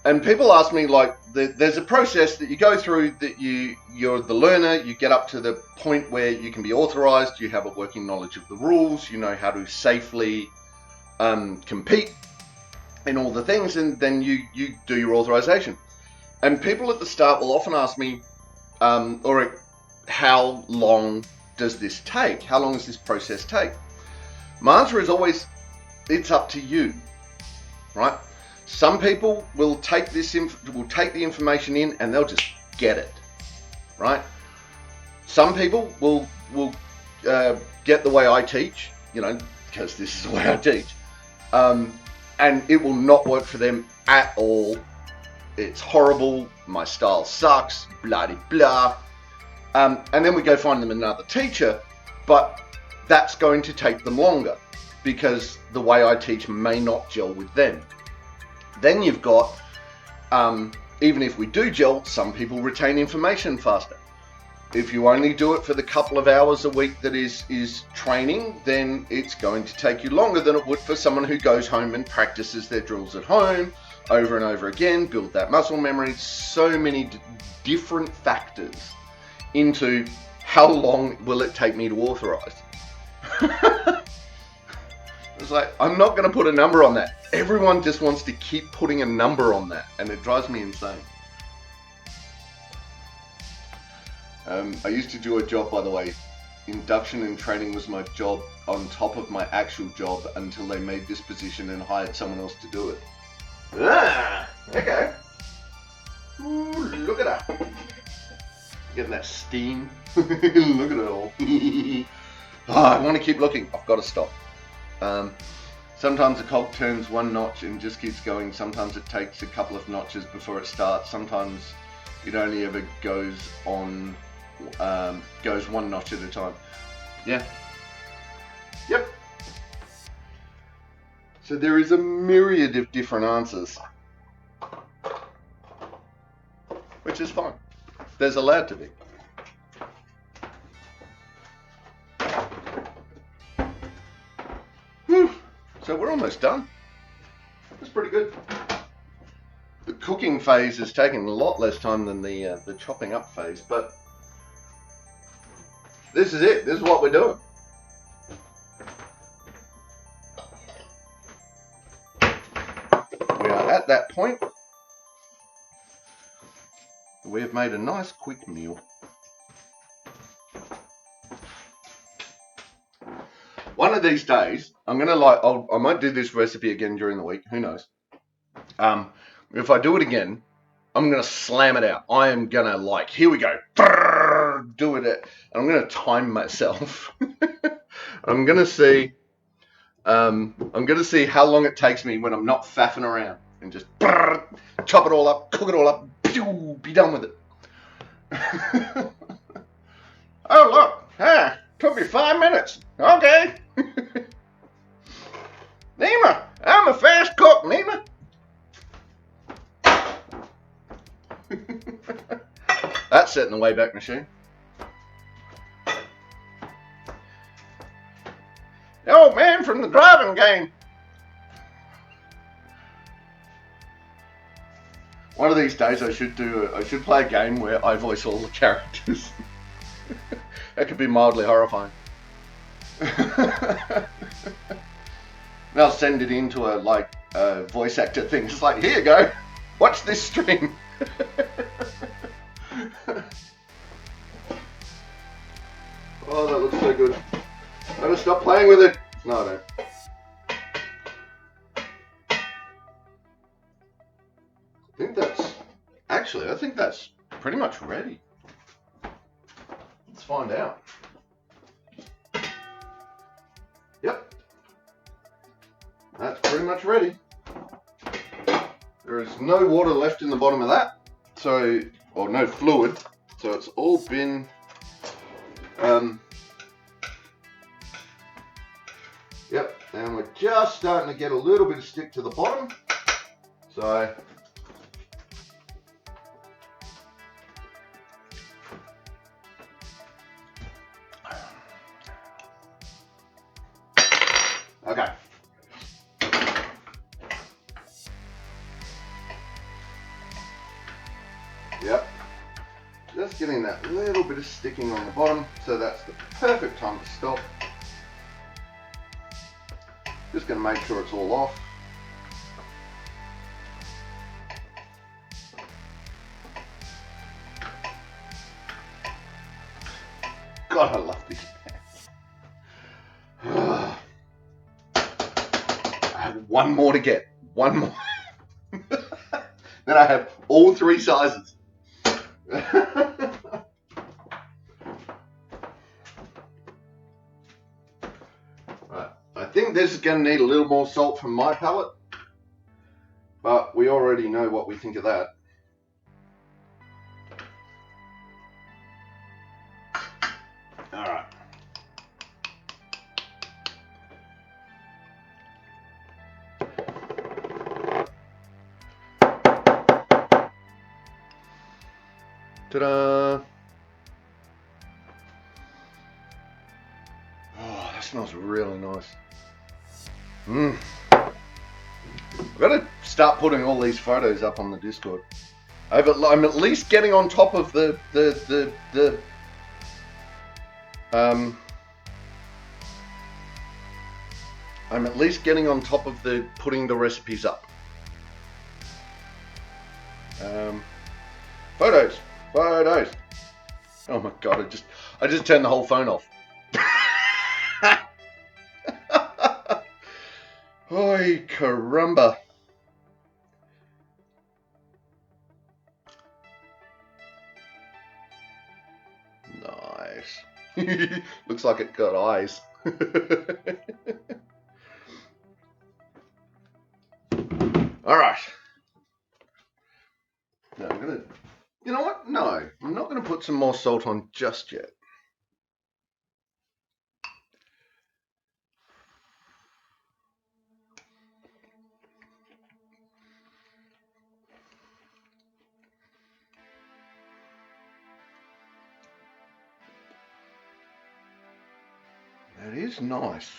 And people ask me, like, there's a process that you go through that you're the learner, you get up to the point where you can be authorized, you have a working knowledge of the rules, you know how to safely compete in all the things, and then you do your authorization. And people at the start will often ask me, how long does this take? How long does this process take? My answer is always, it's up to you, right? Some people will take the information in and they'll just get it, right? Some people will get the way I teach, you know, because this is the way I teach, and it will not work for them at all. It's horrible. My style sucks. Blah de blah. And then we go find them another teacher, but that's going to take them longer because the way I teach may not gel with them. Then you've got, even if we do gel, some people retain information faster. If you only do it for the couple of hours a week that is training, then it's going to take you longer than it would for someone who goes home and practices their drills at home over and over again, build that muscle memory. So many different factors into how long will it take me to authorize. It's like, I'm not going to put a number on that. Everyone just wants to keep putting a number on that, and it drives me insane. I used to do a job, by the way. Induction and training was my job on top of my actual job until they made this position and hired someone else to do it. Ah, okay. Ooh, look at that. Getting that steam. Look at it all. I want to keep looking. I've got to stop. Sometimes the cog turns one notch and just keeps going. Sometimes it takes a couple of notches before it starts. Sometimes it only ever goes on, goes one notch at a time. Yeah. Yep. So there is a myriad of different answers, which is fine. There's allowed to be. Whew. So we're almost done. That's pretty good. The cooking phase has taken a lot less time than the chopping up phase, but this is it. This is what we're doing. We are at that point. We have made a nice quick meal. One of these days, I'm gonna I might do this recipe again during the week. Who knows? If I do it again, I'm gonna slam it out. I am gonna here we go, do it, and I'm gonna time myself. I'm gonna see how long it takes me when I'm not faffing around and just chop it all up, cook it all up, be done with it. Oh look, took me 5 minutes. Okay. Nima, I'm a fast cook, Nima. That's set in the Wayback Machine. The old man from the driving game. One of these days I should play a game where I voice all the characters. That could be mildly horrifying. And I'll send it into a voice actor thing. It's like, here you go, watch this stream. Oh, that looks so good. I'm gonna stop playing with it. No, I don't. I think that's pretty much ready. Let's find out. Yep. That's pretty much ready. There is no water left in the bottom of that. Or no fluid. So it's all been yep, and we're just starting to get a little bit of stick to the bottom. So okay. Yep. Just getting that little bit of sticking on the bottom, so that's the perfect time to stop. Just going to make sure it's all off. God, I love these pants. I have one more to get. One more. Then I have all 3 sizes. Right. I think this is going to need a little more salt from my palate, but we already know what we think of that. Alright. Ta-da! Oh, that smells really nice. I've got to start putting all these photos up on the Discord. I'm at least getting on top of the I'm at least getting on top of the putting the recipes up. Photos. Oh my god! I just turned the whole phone off. Oi, caramba! Nice. Looks like it got eyes. All right. Now I'm gonna. You know what? No, I'm not gonna put some more salt on just yet. That is nice,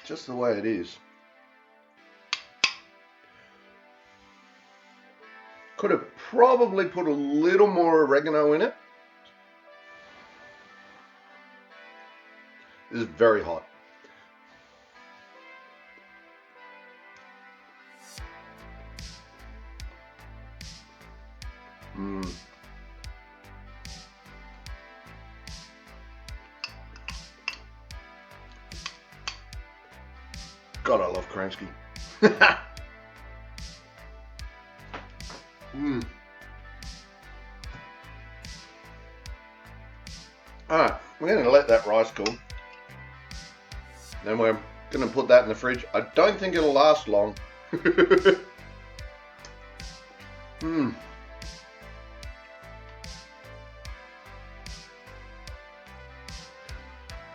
just the way it is. Could have probably put a little more oregano in it. This is very hot. God, I love Kransky. Alright, we're going to let that rice cool. Then we're going to put that in the fridge. I don't think it'll last long.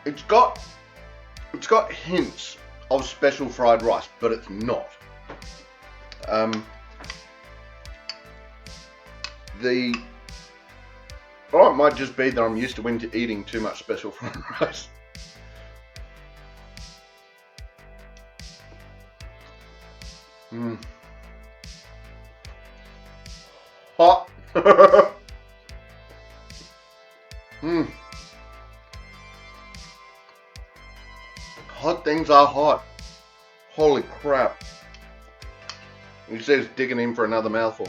It's got hints of special fried rice, but it's not. Or it might just be that I'm used to eating too much special fried rice. Hot. Hot things are hot. Holy crap. He says digging in for another mouthful.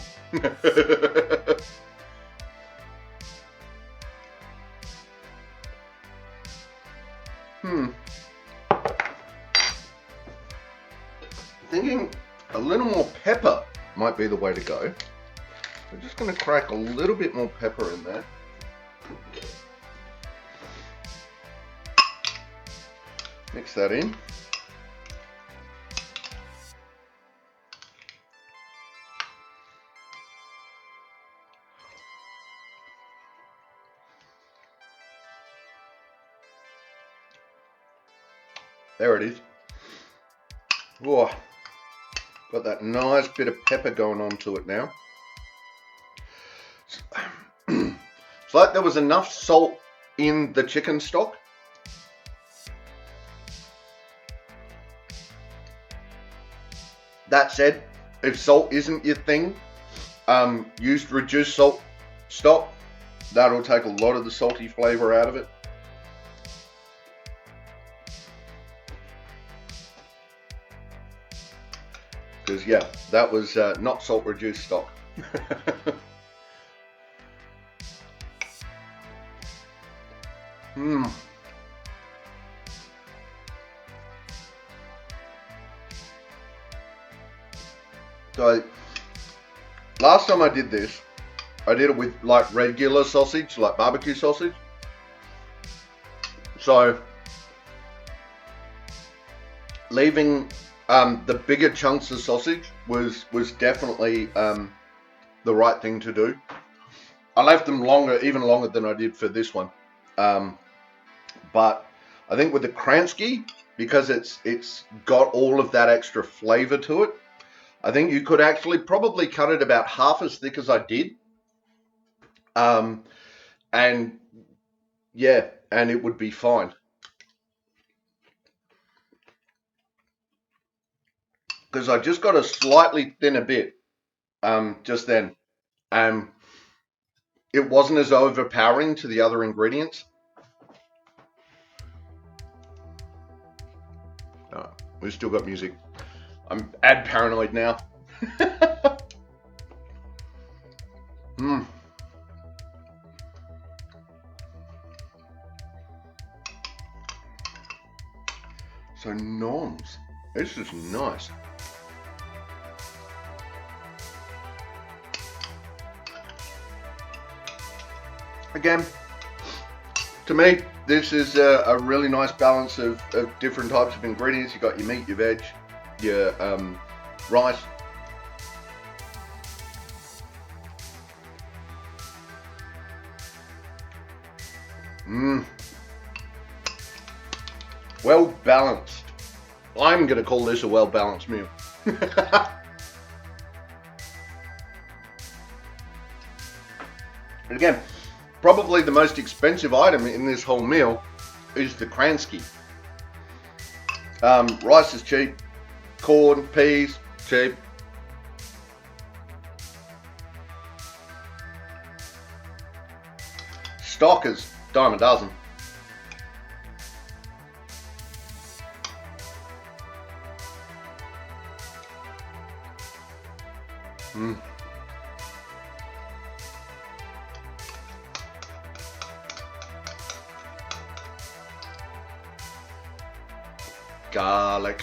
Thinking a little more pepper might be the way to go. We're just going to crack a little bit more pepper in there. Mix that in. There it is. Whoa. Got that nice bit of pepper going on to it now. It's like there was enough salt in the chicken stock. That said, if salt isn't your thing, use reduced salt stock. That'll take a lot of the salty flavor out of it. Because yeah, that was not salt reduced stock. So last time I did this, I did it with like regular sausage, like barbecue sausage. So leaving the bigger chunks of sausage was definitely the right thing to do. I left them longer, even longer than I did for this one. But I think with the Kransky, because it's got all of that extra flavor to it, I think you could actually probably cut it about half as thick as I did. And yeah, and it would be fine. Because I just got a slightly thinner bit just then. It wasn't as overpowering to the other ingredients. we've still got music. I'm ad paranoid now. Mmm. So noms. This is nice. Again, to me, this is a really nice balance of different types of ingredients. You've got your meat, your veg, your rice. Mmm. Well balanced. I'm going to call this a well balanced meal. And again, probably the most expensive item in this whole meal is the Kransky. Rice is cheap, corn, peas, cheap. Stock is dime a dozen. Mm. Garlic.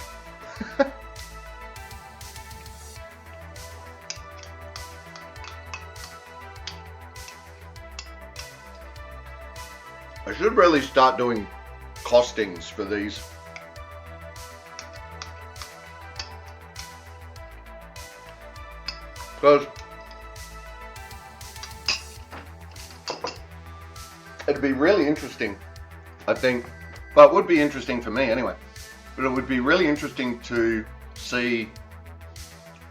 I should really start doing costings for these. Because it'd be really interesting, I think, but it would be interesting for me anyway, but it would be really interesting to see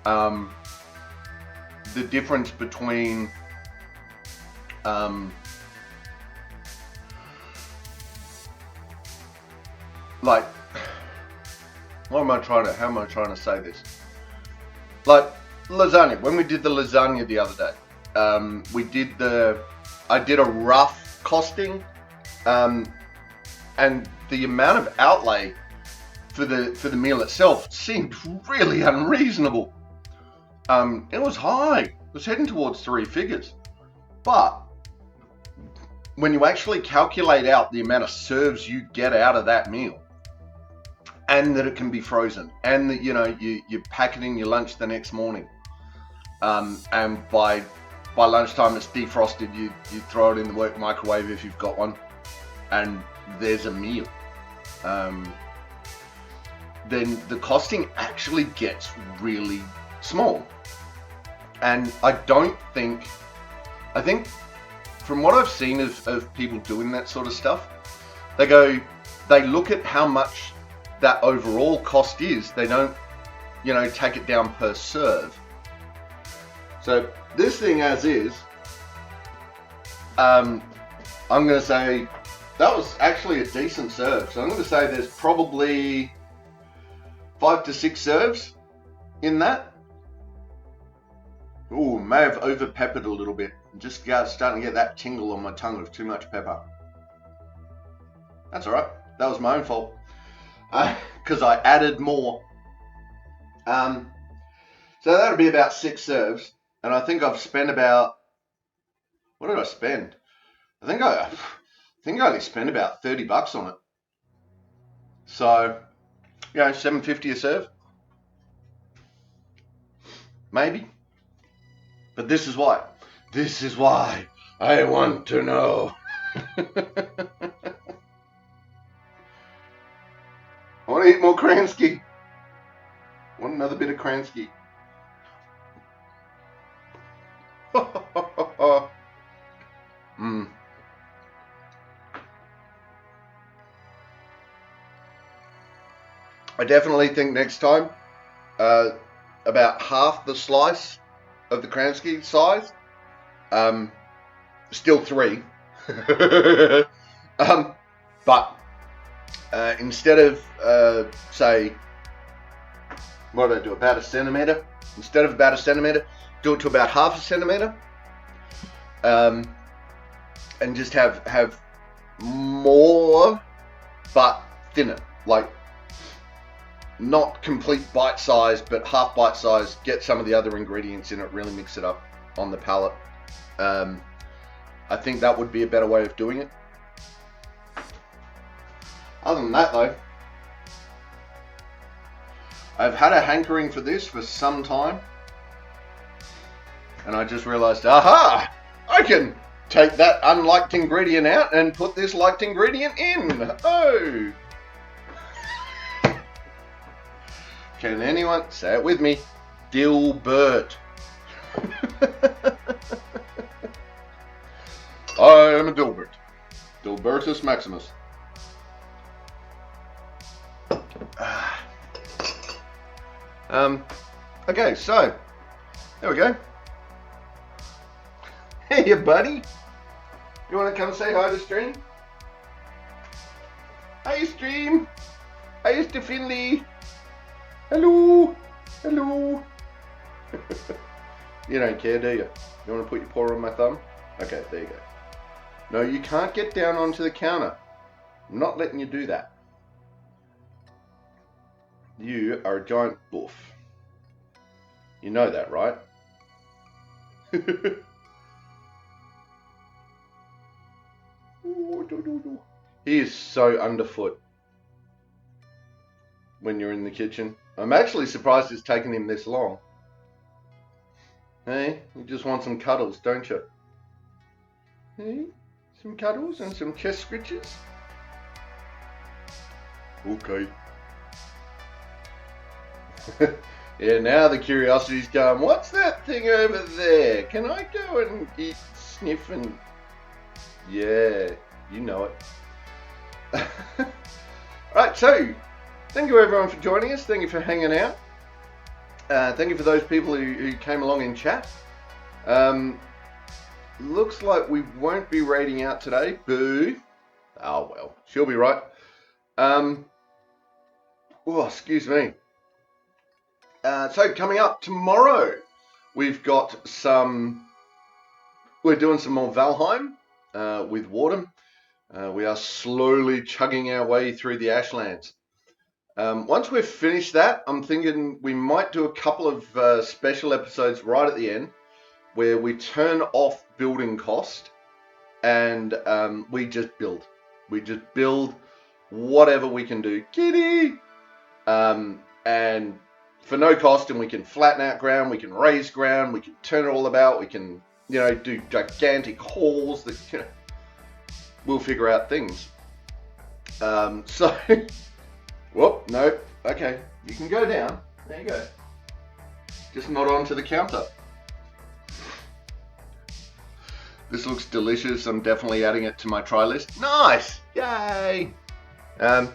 the difference between like, how am I trying to say this? Like lasagna. When we did the lasagna the other day, I did a rough costing, and the amount of outlay for the meal itself seemed really unreasonable. It was high. It was heading towards 3 figures, but when you actually calculate out the amount of serves you get out of that meal, and that it can be frozen, and that you pack it in your lunch the next morning, and by lunchtime it's defrosted, you throw it in the work microwave if you've got one, and there's a meal, then the costing actually gets really small. And I think from what I've seen of people doing that sort of stuff, they look at how much that overall cost is. They don't, take it down per serve. So this thing as is, I'm going to say that was actually a decent serve. So I'm going to say there's probably 5 to 6 serves in that. Ooh, may have over peppered a little bit. I'm just starting to get that tingle on my tongue of too much pepper. That's all right. That was my own fault. Because I added more. So that'll be about 6 serves, and I think I've spent about, what did I spend? I think I only spent about $30 on it. So, $7.50 a serve, maybe. But this is why. This is why I want to know. I want to eat more Kransky. Want another bit of Kransky. I definitely think next time, about half the slice of the Kransky size, still 3, but instead of say, what did I do, about 1 centimeter? Instead of about 1 centimeter, do it to about 1/2 centimeter, and just have more but thinner, like not complete bite size, but half bite size. Get some of the other ingredients in it, really mix it up on the palate. I think that would be a better way of doing it. Other than that though, I've had a hankering for this for some time, and I just realized, aha, I can take that unliked ingredient out and put this liked ingredient in. Oh. Can anyone say it with me? Dilbert. I am a Dilbert. Dilbertus Maximus. Okay, so there we go. Hey, buddy. You want to come say hi to Stream? Hi, Stream. Hi, Mr. Finley. Hello. Hello. You don't care, do you? You want to put your paw on my thumb? Okay, there you go. No, you can't get down onto the counter. I'm not letting you do that. You are a giant boof. You know that, right? He is so underfoot when you're in the kitchen. I'm actually surprised it's taken him this long. Hey, you just want some cuddles, don't you? Hey, some cuddles and some chest scritches? Okay. Yeah, now the curiosity's going, what's that thing over there? Can I go and eat, sniff and... Yeah, you know it. Right, so, thank you everyone for joining us. Thank you for hanging out. Thank you for those people who came along in chat. Looks like we won't be raiding out today. Boo. Oh, well, she'll be right. Oh, excuse me. So coming up tomorrow, we've got we're doing some more Valheim with Wardham. We are slowly chugging our way through the Ashlands. Once we've finished that, I'm thinking we might do a couple of special episodes right at the end where we turn off building cost and we just build. We just build whatever we can do. Kitty! And for no cost, and we can flatten out ground, we can raise ground, we can turn it all about, we can, you know, do gigantic halls that, you know, we'll figure out things. So, whoop, no, okay, you can go down, there you go. Just not onto the counter. This looks delicious, I'm definitely adding it to my try list. Nice, yay! The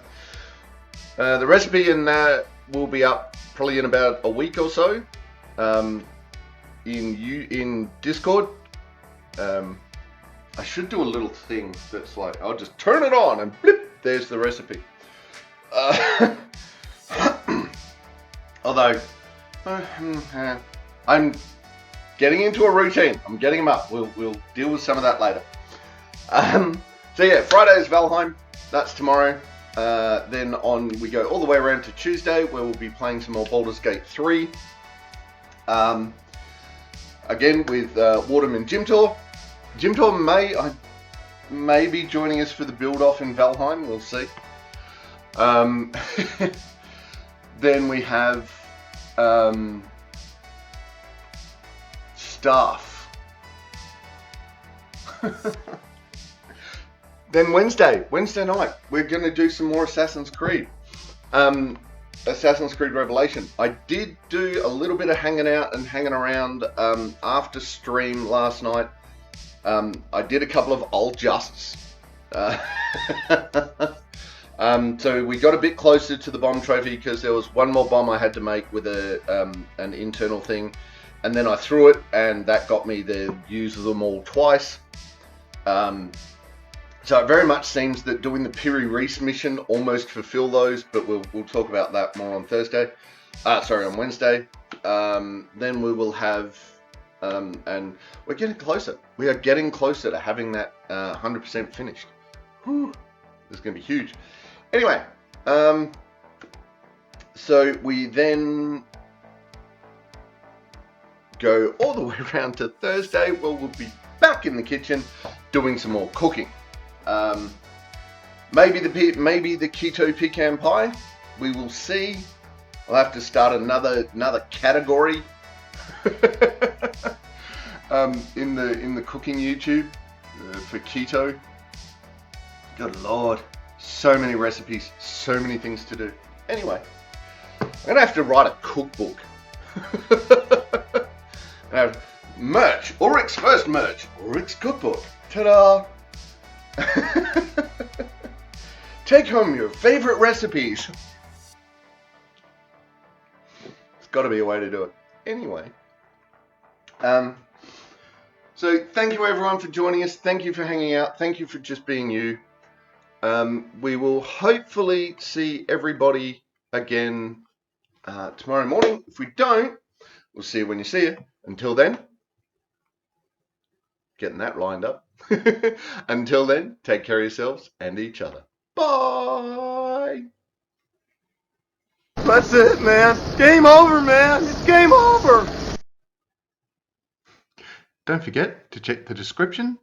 recipe in that will be up probably in about a week or so in Discord. I should do a little thing that's like, I'll just turn it on and blip, there's the recipe. Although I'm getting into a routine, I'm getting them up. We'll deal with some of that later. So yeah, Friday is Valheim, that's tomorrow. Then we go all the way around to Tuesday, where we'll be playing some more Baldur's Gate 3. Again with Wardham and Jimtor. Jimtor may be joining us for the build-off in Valheim, we'll see. Then we have staff. Then Wednesday night, we're going to do some more Assassin's Creed. Assassin's Creed Revelation. I did do a little bit of hanging out and hanging around after stream last night. I did a couple of old justs. So we got a bit closer to the bomb trophy because there was one more bomb I had to make with an internal thing. And then I threw it and that got me to use them all twice. So it very much seems that doing the Piri Reis mission almost fulfill those, but we'll talk about that more on Thursday. On Wednesday. Then we will have, and we're getting closer. We are getting closer to having that 100% finished. Whew, this is going to be huge. Anyway, So we then go all the way around to Thursday, where we'll be back in the kitchen doing some more cooking. Maybe the keto pecan pie. We will see. I'll have to start another category in the cooking YouTube for keto. Good Lord, so many recipes, so many things to do. Anyway, I'm gonna have to write a cookbook. Have merch, Ulrich's first merch, Ulrich's cookbook. Ta-da! Take home your favorite recipes. There's got to be a way to do it. Anyway, so thank you everyone for joining us. Thank you for hanging out. Thank you for just being you. We will hopefully see everybody again tomorrow morning. If we don't, we'll see you when you see it. Until then, getting that lined up. Until then, take care of yourselves and each other. Bye. That's it, man. Game over, man. It's game over. Don't forget to check the description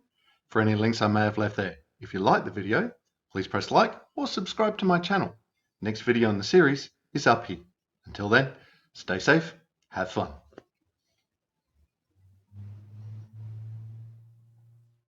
for any links I may have left there. If you like the video, please press like or subscribe to my channel. Next video in the series is up here. Until then, stay safe, have fun.